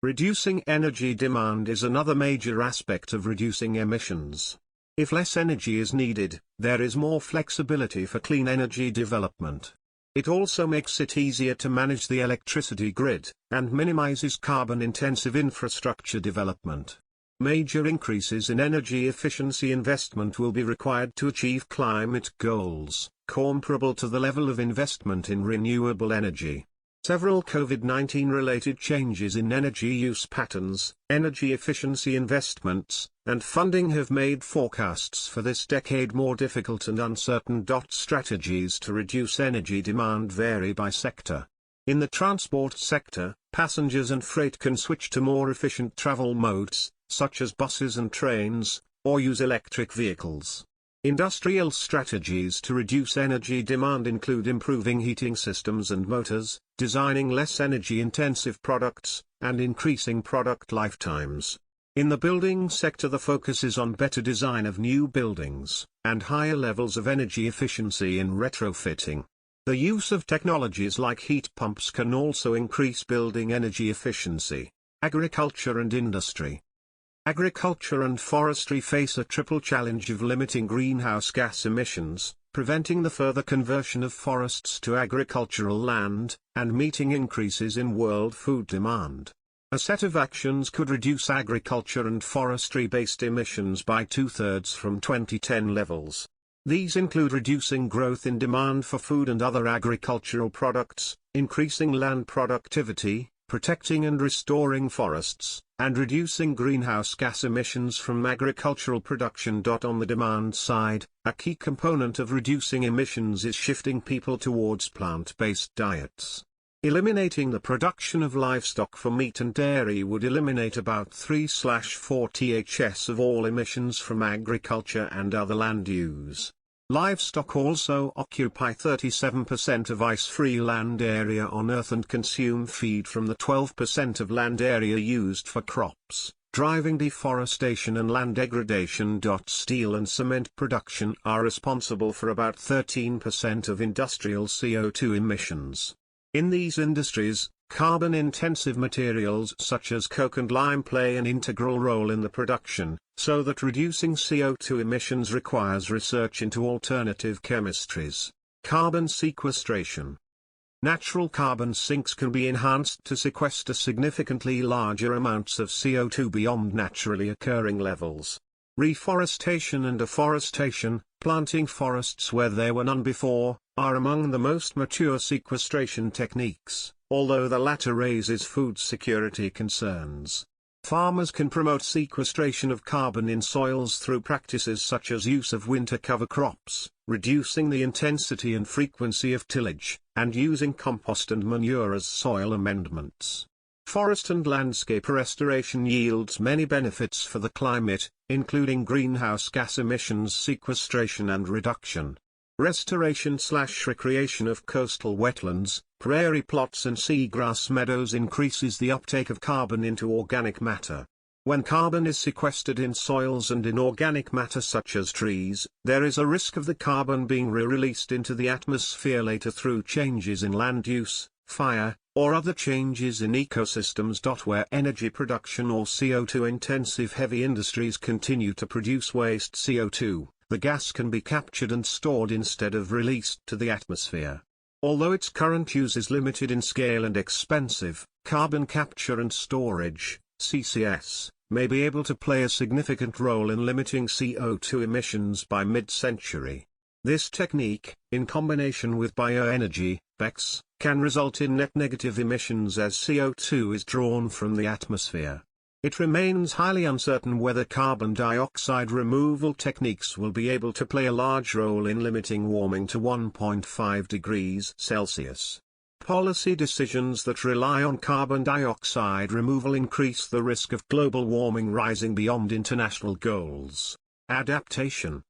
Reducing energy demand is another major aspect of reducing emissions. If less energy is needed, there is more flexibility for clean energy development. It also makes it easier to manage the electricity grid, and minimizes carbon-intensive infrastructure development. Major increases in energy efficiency investment will be required to achieve climate goals, comparable to the level of investment in renewable energy. Several COVID-19 related changes in energy use patterns, energy efficiency investments, and funding have made forecasts for this decade more difficult and uncertain. Strategies to reduce energy demand vary by sector. In the transport sector, passengers and freight can switch to more efficient travel modes, such as buses and trains, or use electric vehicles. Industrial strategies to reduce energy demand include improving heating systems and motors, designing less energy-intensive products, and increasing product lifetimes. In the building sector, the focus is on better design of new buildings, and higher levels of energy efficiency in retrofitting. The use of technologies like heat pumps can also increase building energy efficiency. Agriculture and industry. Agriculture and forestry face a triple challenge of limiting greenhouse gas emissions, preventing the further conversion of forests to agricultural land, and meeting increases in world food demand. A set of actions could reduce agriculture and forestry-based emissions by 2/3 from 2010 levels. These include reducing growth in demand for food and other agricultural products, increasing land productivity, protecting and restoring forests, and reducing greenhouse gas emissions from agricultural production. On the demand side, a key component of reducing emissions is shifting people towards plant-based diets. Eliminating the production of livestock for meat and dairy would eliminate about 3/4 ths of all emissions from agriculture and other land use. Livestock also occupy 37% of ice-free land area on Earth and consume feed from the 12% of land area used for crops, driving deforestation and land degradation. Steel and cement production are responsible for about 13% of industrial CO2 emissions. In these industries, carbon-intensive materials such as coke and lime play an integral role in the production, so that reducing CO2 emissions requires research into alternative chemistries. Carbon sequestration. Natural carbon sinks can be enhanced to sequester significantly larger amounts of CO2 beyond naturally occurring levels. Reforestation and afforestation, planting forests where there were none before, are among the most mature sequestration techniques, although the latter raises food security concerns. Farmers can promote sequestration of carbon in soils through practices such as use of winter cover crops, reducing the intensity and frequency of tillage, and using compost and manure as soil amendments. Forest and landscape restoration yields many benefits for the climate, including greenhouse gas emissions sequestration and reduction. Restoration/recreation of coastal wetlands, prairie plots and seagrass meadows increases the uptake of carbon into organic matter. When carbon is sequestered in soils and in organic matter such as trees, there is a risk of the carbon being re-released into the atmosphere later through changes in land use, fire, or other changes in ecosystems. Where energy production or CO2-intensive heavy industries continue to produce waste CO2, the gas can be captured and stored instead of released to the atmosphere. Although its current use is limited in scale and expensive, carbon capture and storage, CCS, may be able to play a significant role in limiting CO2 emissions by mid-century. This technique, in combination with bioenergy, BECCS, can result in net negative emissions as CO2 is drawn from the atmosphere. It remains highly uncertain whether carbon dioxide removal techniques will be able to play a large role in limiting warming to 1.5 degrees Celsius. Policy decisions that rely on carbon dioxide removal increase the risk of global warming rising beyond international goals. Adaptation.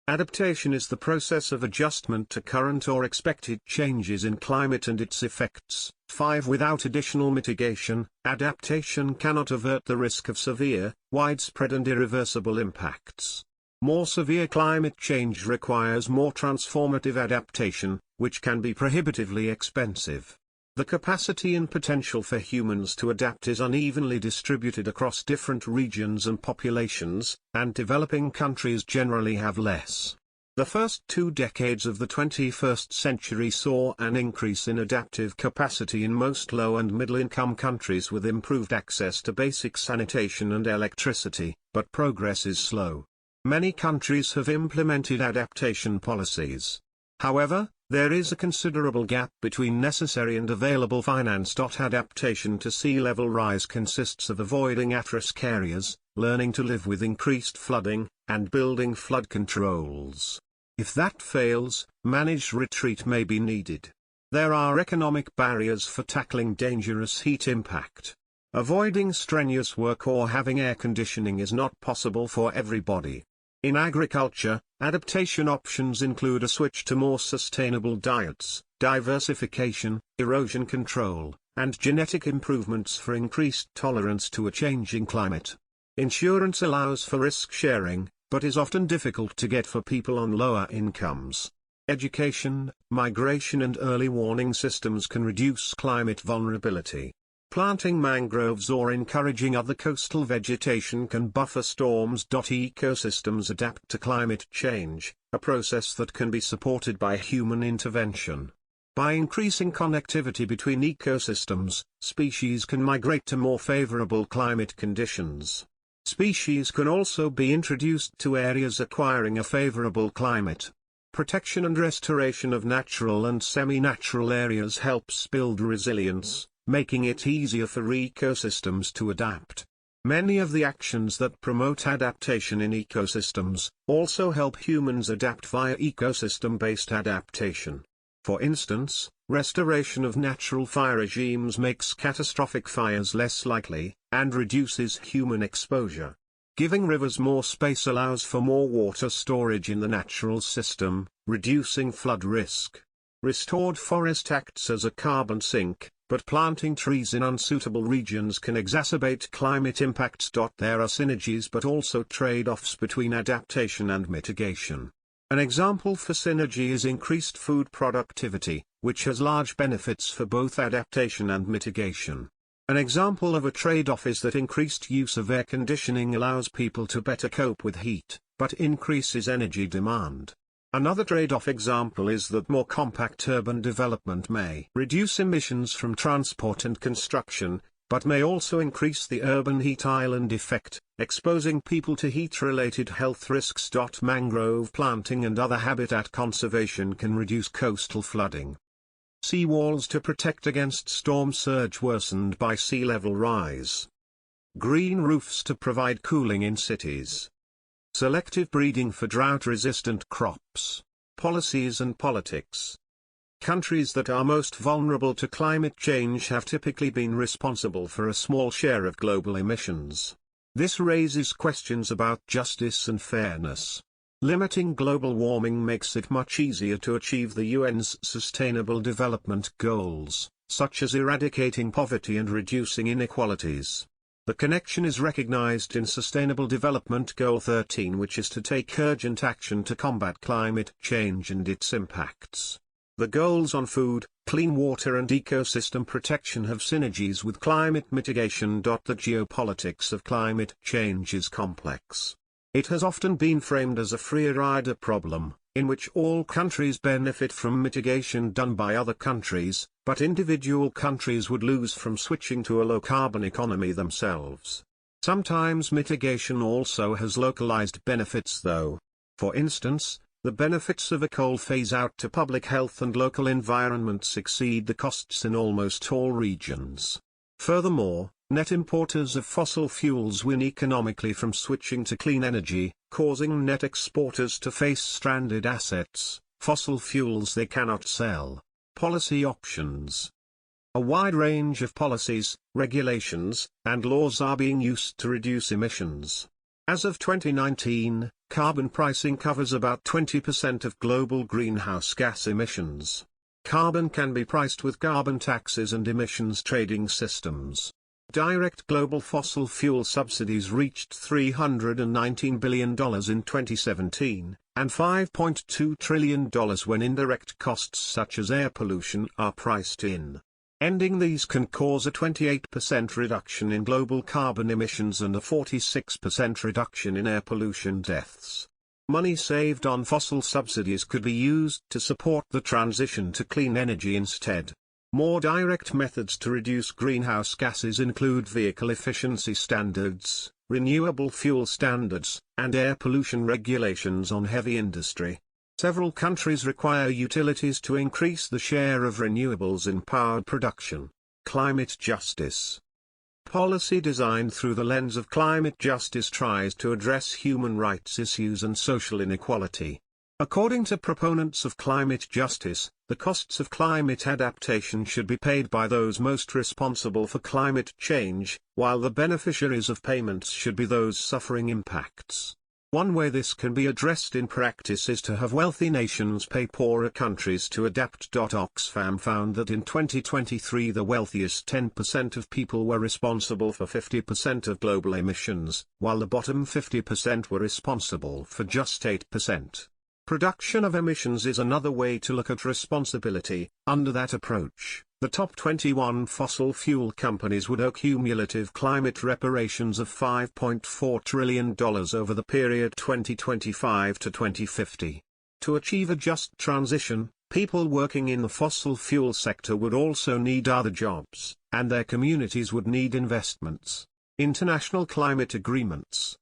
Adaptation is the process of adjustment to current or expected changes in climate and its effects. 5. Without additional mitigation, adaptation cannot avert the risk of severe, widespread and irreversible impacts. More severe climate change requires more transformative adaptation, which can be prohibitively expensive. The capacity and potential for humans to adapt is unevenly distributed across different regions and populations, and developing countries generally have less. The first 2 decades of the 21st century saw an increase in adaptive capacity in most low and middle-income countries with improved access to basic sanitation and electricity, but progress is slow. Many countries have implemented adaptation policies. However, there is a considerable gap between necessary and available finance. Adaptation to sea level rise consists of avoiding at-risk areas, learning to live with increased flooding, and building flood controls. If that fails, managed retreat may be needed. There are economic barriers for tackling dangerous heat impact. Avoiding strenuous work or having air conditioning is not possible for everybody. In agriculture, adaptation options include a switch to more sustainable diets, diversification, erosion control, and genetic improvements for increased tolerance to a changing climate. Insurance allows for risk sharing, but is often difficult to get for people on lower incomes. Education, migration and early warning systems can reduce climate vulnerability. Planting mangroves or encouraging other coastal vegetation can buffer storms. Ecosystems adapt to climate change, a process that can be supported by human intervention. By increasing connectivity between ecosystems, species can migrate to more favorable climate conditions. Species can also be introduced to areas acquiring a favorable climate. Protection and restoration of natural and semi-natural areas helps build resilience, making it easier for ecosystems to adapt. Many of the actions that promote adaptation in ecosystems also help humans adapt via ecosystem-based adaptation. For instance, restoration of natural fire regimes makes catastrophic fires less likely, and reduces human exposure. Giving rivers more space allows for more water storage in the natural system, reducing flood risk. Restored forest acts as a carbon sink, but planting trees in unsuitable regions can exacerbate climate impacts. There are synergies but also trade-offs between adaptation and mitigation. An example for synergy is increased food productivity, which has large benefits for both adaptation and mitigation. An example of a trade-off is that increased use of air conditioning allows people to better cope with heat, but increases energy demand. Another trade-off example is that more compact urban development may reduce emissions from transport and construction, but may also increase the urban heat island effect, exposing people to heat-related health risks. Mangrove planting and other habitat conservation can reduce coastal flooding. Seawalls to protect against storm surge worsened by sea level rise. Green roofs to provide cooling in cities. Selective breeding for drought-resistant crops. Policies and politics. Countries that are most vulnerable to climate change have typically been responsible for a small share of global emissions. This raises questions about justice and fairness. Limiting global warming makes it much easier to achieve the UN's Sustainable Development Goals, such as eradicating poverty and reducing inequalities. The connection is recognized in Sustainable Development Goal 13, which is to take urgent action to combat climate change and its impacts. The goals on food, clean water and ecosystem protection have synergies with climate mitigation. The geopolitics of climate change is complex. It has often been framed as a free-rider problem, in which all countries benefit from mitigation done by other countries, but individual countries would lose from switching to a low-carbon economy themselves. Sometimes mitigation also has localized benefits though. For instance, the benefits of a coal phase-out to public health and local environments exceed the costs in almost all regions. Furthermore, net importers of fossil fuels win economically from switching to clean energy, causing net exporters to face stranded assets, fossil fuels they cannot sell. Policy options. A wide range of policies, regulations, and laws are being used to reduce emissions. As of 2019, carbon pricing covers about 20% of global greenhouse gas emissions. Carbon can be priced with carbon taxes and emissions trading systems. Direct global fossil fuel subsidies reached $319 billion in 2017, and $5.2 trillion when indirect costs such as air pollution are priced in. Ending these can cause a 28% reduction in global carbon emissions and a 46% reduction in air pollution deaths. Money saved on fossil subsidies could be used to support the transition to clean energy instead. More direct methods to reduce greenhouse gases include vehicle efficiency standards, renewable fuel standards, and air pollution regulations on heavy industry. Several countries require utilities to increase the share of renewables in power production. Climate justice. Policy designed through the lens of climate justice tries to address human rights issues and social inequality. According to proponents of climate justice, the costs of climate adaptation should be paid by those most responsible for climate change, while the beneficiaries of payments should be those suffering impacts. One way this can be addressed in practice is to have wealthy nations pay poorer countries to adapt. Oxfam found that in 2023 the wealthiest 10% of people were responsible for 50% of global emissions, while the bottom 50% were responsible for just 8%. Production of emissions is another way to look at responsibility. Under that approach, the top 21 fossil fuel companies would owe cumulative climate reparations of $5.4 trillion over the period 2025 to 2050. To achieve a just transition, people working in the fossil fuel sector would also need other jobs, and their communities would need investments. International climate agreements.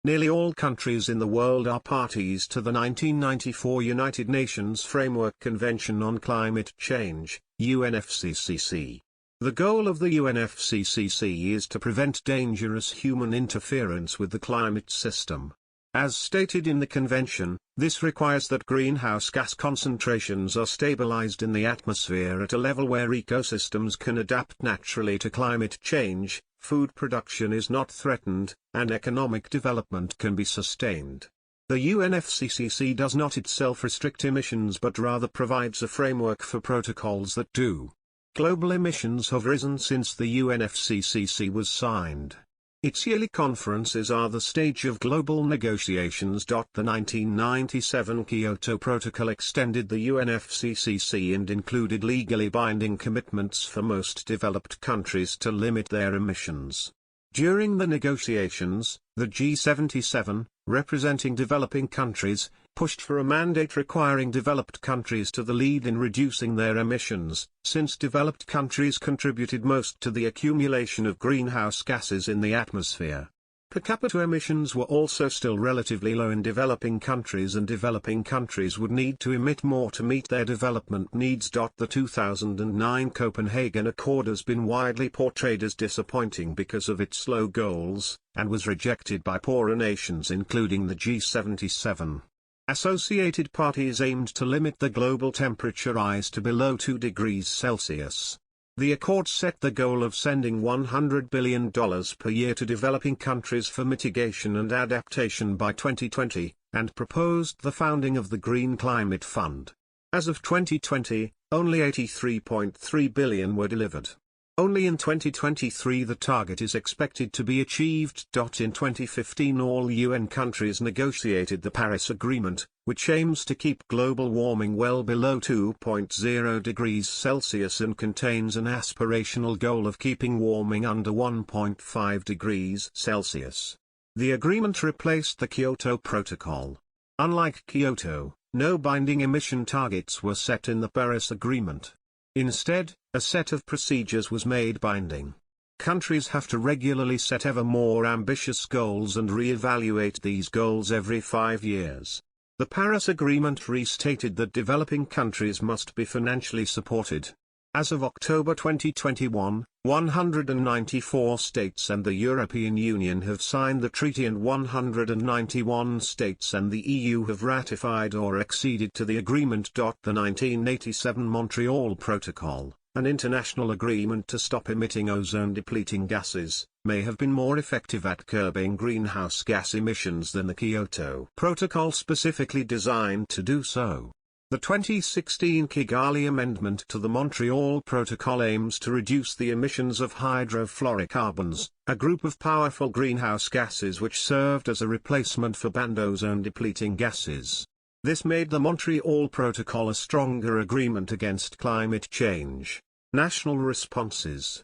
Nearly all countries in the world are parties to the 1994 United Nations Framework Convention on Climate Change, UNFCCC. The goal of the UNFCCC is to prevent dangerous human interference with the climate system. As stated in the convention, this requires that greenhouse gas concentrations are stabilized in the atmosphere at a level where ecosystems can adapt naturally to climate change, food production is not threatened, and economic development can be sustained. The UNFCCC does not itself restrict emissions but rather provides a framework for protocols that do. Global emissions have risen since the UNFCCC was signed. Its yearly conferences are the stage of global negotiations. The 1997 Kyoto Protocol extended the UNFCCC and included legally binding commitments for most developed countries to limit their emissions. During the negotiations, the G77, representing developing countries, pushed for a mandate requiring developed countries to the lead in reducing their emissions, since developed countries contributed most to the accumulation of greenhouse gases in the atmosphere. Per capita emissions were also still relatively low in developing countries, and developing countries would need to emit more to meet their development needs. The 2009 Copenhagen Accord has been widely portrayed as disappointing because of its low goals, and was rejected by poorer nations including the G77. Associated parties aimed to limit the global temperature rise to below 2 degrees Celsius. The accord set the goal of sending $100 billion per year to developing countries for mitigation and adaptation by 2020, and proposed the founding of the Green Climate Fund. As of 2020, only 83.3 billion were delivered. Only in 2023 the target is expected to be achieved. In 2015 all UN countries negotiated the Paris Agreement, which aims to keep global warming well below 2.0 degrees Celsius and contains an aspirational goal of keeping warming under 1.5 degrees Celsius. The agreement replaced the Kyoto Protocol. Unlike Kyoto, no binding emission targets were set in the Paris Agreement. Instead, a set of procedures was made binding. Countries have to regularly set ever more ambitious goals and re-evaluate these goals every 5 years. The Paris Agreement restated that developing countries must be financially supported. As of October 2021, 194 states and the European Union have signed the treaty and 191 states and the EU have ratified or acceded to the agreement. The 1987 Montreal Protocol, an international agreement to stop emitting ozone-depleting gases, may have been more effective at curbing greenhouse gas emissions than the Kyoto Protocol specifically designed to do so. The 2016 Kigali Amendment to the Montreal Protocol aims to reduce the emissions of hydrofluorocarbons, a group of powerful greenhouse gases which served as a replacement for banned ozone-depleting gases. This made the Montreal Protocol a stronger agreement against climate change. National responses.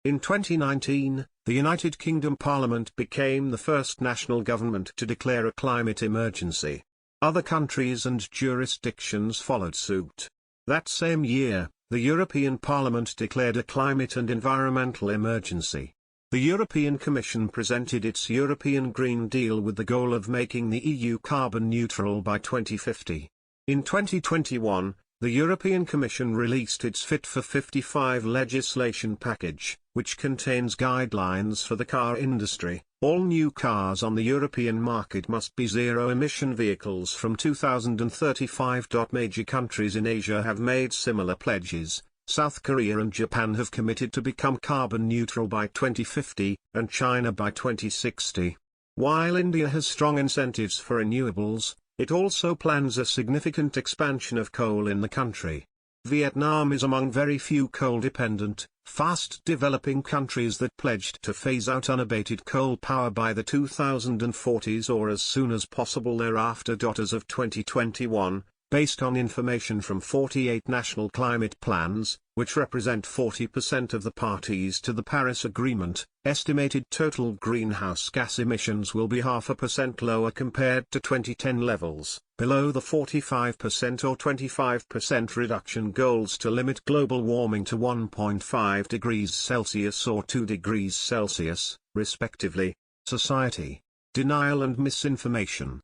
In 2019, the United Kingdom Parliament became the first national government to declare a climate emergency. Other countries and jurisdictions followed suit. That same year, the European Parliament declared a climate and environmental emergency. The European Commission presented its European Green Deal with the goal of making the EU carbon neutral by 2050. In 2021, the European Commission released its Fit for 55 legislation package, which contains guidelines for the car industry. All new cars on the European market must be zero-emission vehicles from 2035. Major countries in Asia have made similar pledges. South Korea and Japan have committed to become carbon neutral by 2050, and China by 2060. While India has strong incentives for renewables, it also plans a significant expansion of coal in the country. Vietnam is among very few coal-dependent, fast-developing countries that pledged to phase out unabated coal power by the 2040s or as soon as possible thereafter. As of 2021, based on information from 48 national climate plans, which represent 40% of the parties to the Paris Agreement, estimated total greenhouse gas emissions will be 0.5% lower compared to 2010 levels, below the 45% or 25% reduction goals to limit global warming to 1.5 degrees Celsius or 2 degrees Celsius, respectively. Society, denial and misinformation.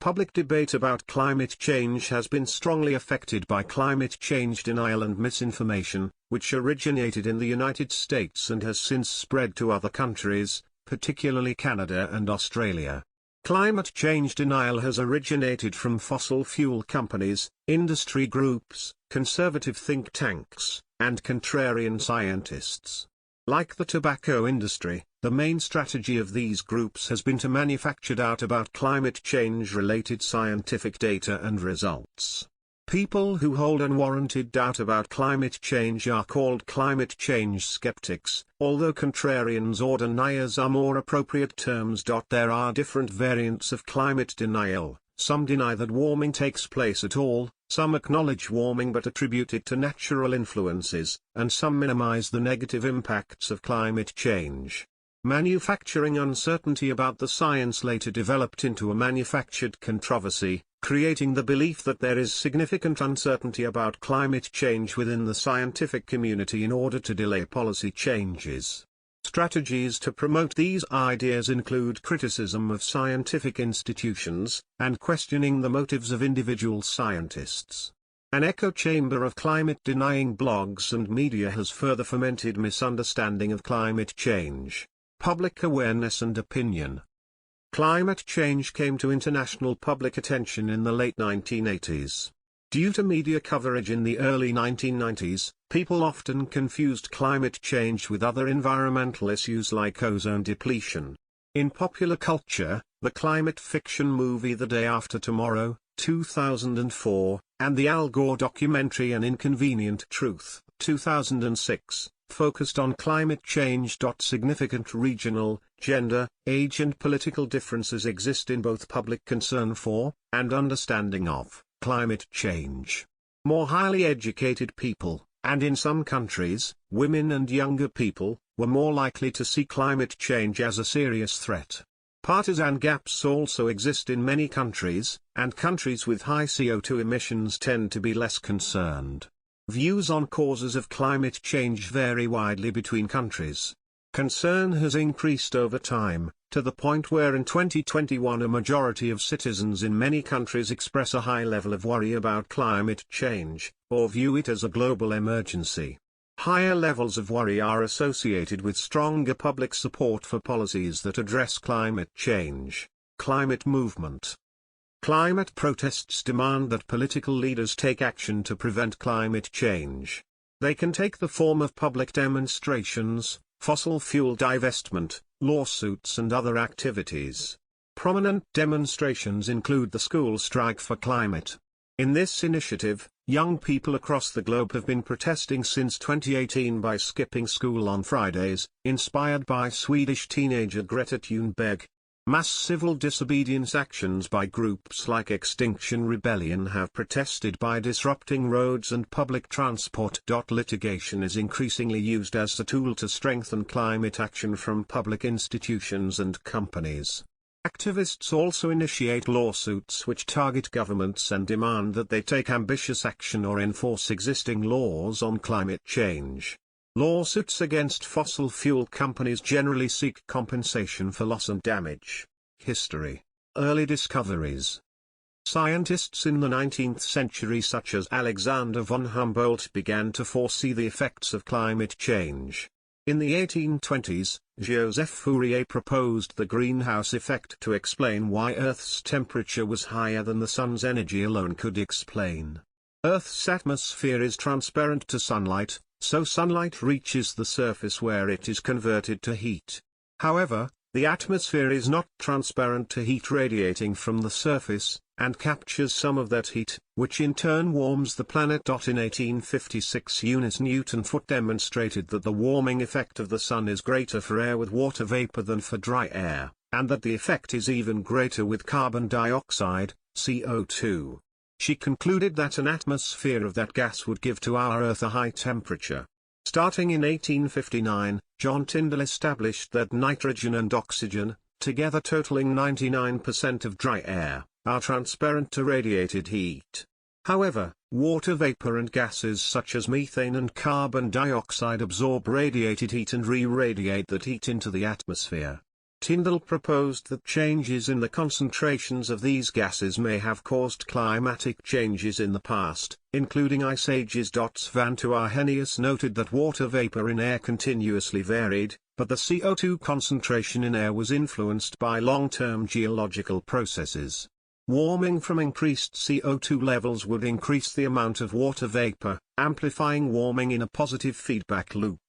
Public debate about climate change has been strongly affected by climate change denial and misinformation, which originated in the United States and has since spread to other countries, particularly Canada and Australia. Climate change denial has originated from fossil fuel companies, industry groups, conservative think tanks, and contrarian scientists. Like the tobacco industry, the main strategy of these groups has been to manufacture doubt about climate change-related scientific data and results. People who hold unwarranted doubt about climate change are called climate change skeptics, although contrarians or deniers are more appropriate terms. There are different variants of climate denial. Some deny that warming takes place at all, some acknowledge warming but attribute it to natural influences, and some minimize the negative impacts of climate change. Manufacturing uncertainty about the science later developed into a manufactured controversy, creating the belief that there is significant uncertainty about climate change within the scientific community in order to delay policy changes. Strategies to promote these ideas include criticism of scientific institutions, and questioning the motives of individual scientists. An echo chamber of climate-denying blogs and media has further fomented misunderstanding of climate change. Public awareness and opinion. Climate change came to international public attention in the late 1980s. Due to media coverage in the early 1990s, people often confused climate change with other environmental issues like ozone depletion. In popular culture, the climate fiction movie The Day After Tomorrow, 2004, and the Al Gore documentary An Inconvenient Truth, 2006, focused on climate change. Significant regional, gender, age and political differences exist in both public concern for, and understanding of, climate change. More highly educated people, and in some countries, women and younger people, were more likely to see climate change as a serious threat. Partisan gaps also exist in many countries, and countries with high CO2 emissions tend to be less concerned. Views on causes of climate change vary widely between countries. Concern has increased over time, to the point where in 2021 a majority of citizens in many countries express a high level of worry about climate change, or view it as a global emergency. Higher levels of worry are associated with stronger public support for policies that address climate change. Climate movement. Climate protests demand that political leaders take action to prevent climate change. They can take the form of public demonstrations, fossil fuel divestment, lawsuits and other activities. Prominent demonstrations include the School Strike for Climate. In this initiative, young people across the globe have been protesting since 2018 by skipping school on Fridays, inspired by Swedish teenager Greta Thunberg. Mass civil disobedience actions by groups like Extinction Rebellion have protested by disrupting roads and public transport. Litigation is increasingly used as a tool to strengthen climate action from public institutions and companies. Activists also initiate lawsuits which target governments and demand that they take ambitious action or enforce existing laws on climate change. Lawsuits against fossil fuel companies generally seek compensation for loss and damage. History. Early discoveries. Scientists in the 19th century such as Alexander von Humboldt began to foresee the effects of climate change. In the 1820s, Joseph Fourier proposed the greenhouse effect to explain why Earth's temperature was higher than the sun's energy alone could explain. Earth's atmosphere is transparent to sunlight, so sunlight reaches the surface where it is converted to heat. However, the atmosphere is not transparent to heat radiating from the surface, and captures some of that heat, which in turn warms the planet. In 1856 Eunice Newton Foote demonstrated that the warming effect of the sun is greater for air with water vapor than for dry air, and that the effect is even greater with carbon dioxide, CO2. She concluded that an atmosphere of that gas would give to our Earth a high temperature. Starting in 1859, John Tyndall established that nitrogen and oxygen, together totaling 99% of dry air, are transparent to radiated heat. However, water vapor and gases such as methane and carbon dioxide absorb radiated heat and re-radiate that heat into the atmosphere. Tyndall proposed that changes in the concentrations of these gases may have caused climatic changes in the past, including ice ages. Svante Arrhenius noted that water vapor in air continuously varied, but the CO2 concentration in air was influenced by long-term geological processes. Warming from increased CO2 levels would increase the amount of water vapor, amplifying warming in a positive feedback loop.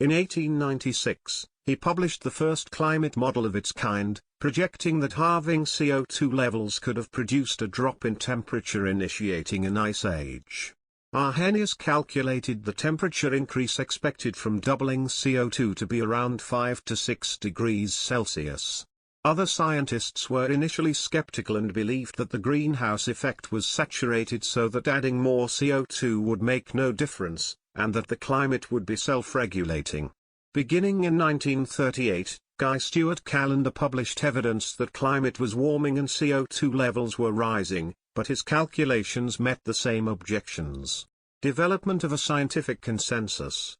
In 1896, he published the first climate model of its kind, projecting that halving CO2 levels could have produced a drop in temperature initiating an ice age. Arrhenius calculated the temperature increase expected from doubling CO2 to be around 5 to 6 degrees Celsius. Other scientists were initially skeptical and believed that the greenhouse effect was saturated so that adding more CO2 would make no difference, and that the climate would be self-regulating. Beginning in 1938, Guy Stewart Callender published evidence that climate was warming and CO2 levels were rising, but his calculations met the same objections. Development of a scientific consensus.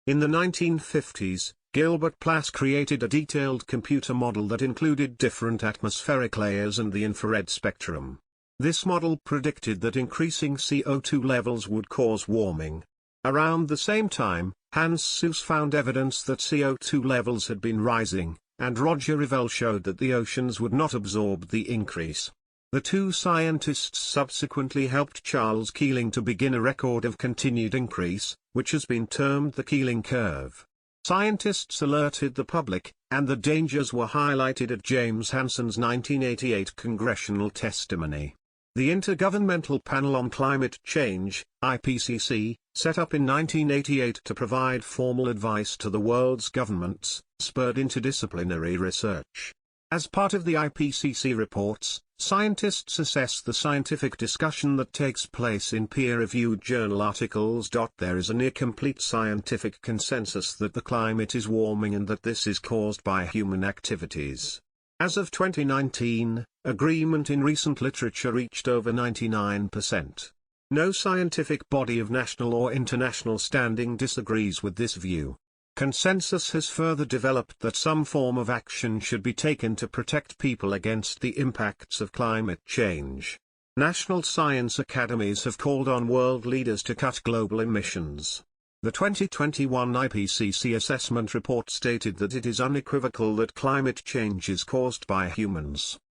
In the 1950s, Gilbert Platt created a detailed computer model that included different atmospheric layers and the infrared spectrum. This model predicted that increasing CO2 levels would cause warming. Around the same time, Hans Suess found evidence that CO2 levels had been rising, and Roger Revelle showed that the oceans would not absorb the increase. The two scientists subsequently helped Charles Keeling to begin a record of continued increase, which has been termed the Keeling curve. Scientists alerted the public, and the dangers were highlighted at James Hansen's 1988 congressional testimony. The Intergovernmental Panel on Climate Change, IPCC, set up in 1988 to provide formal advice to the world's governments, spurred interdisciplinary research. As part of the IPCC reports, scientists assess the scientific discussion that takes place in peer-reviewed journal articles. There is a near-complete scientific consensus that the climate is warming and that this is caused by human activities. As of 2019, agreement in recent literature reached over 99%. No scientific body of national or international standing disagrees with this view. Consensus has further developed that some form of action should be taken to protect people against the impacts of climate change. National science academies have called on world leaders to cut global emissions. The 2021 IPCC assessment report stated that it is unequivocal that climate change is caused by humans.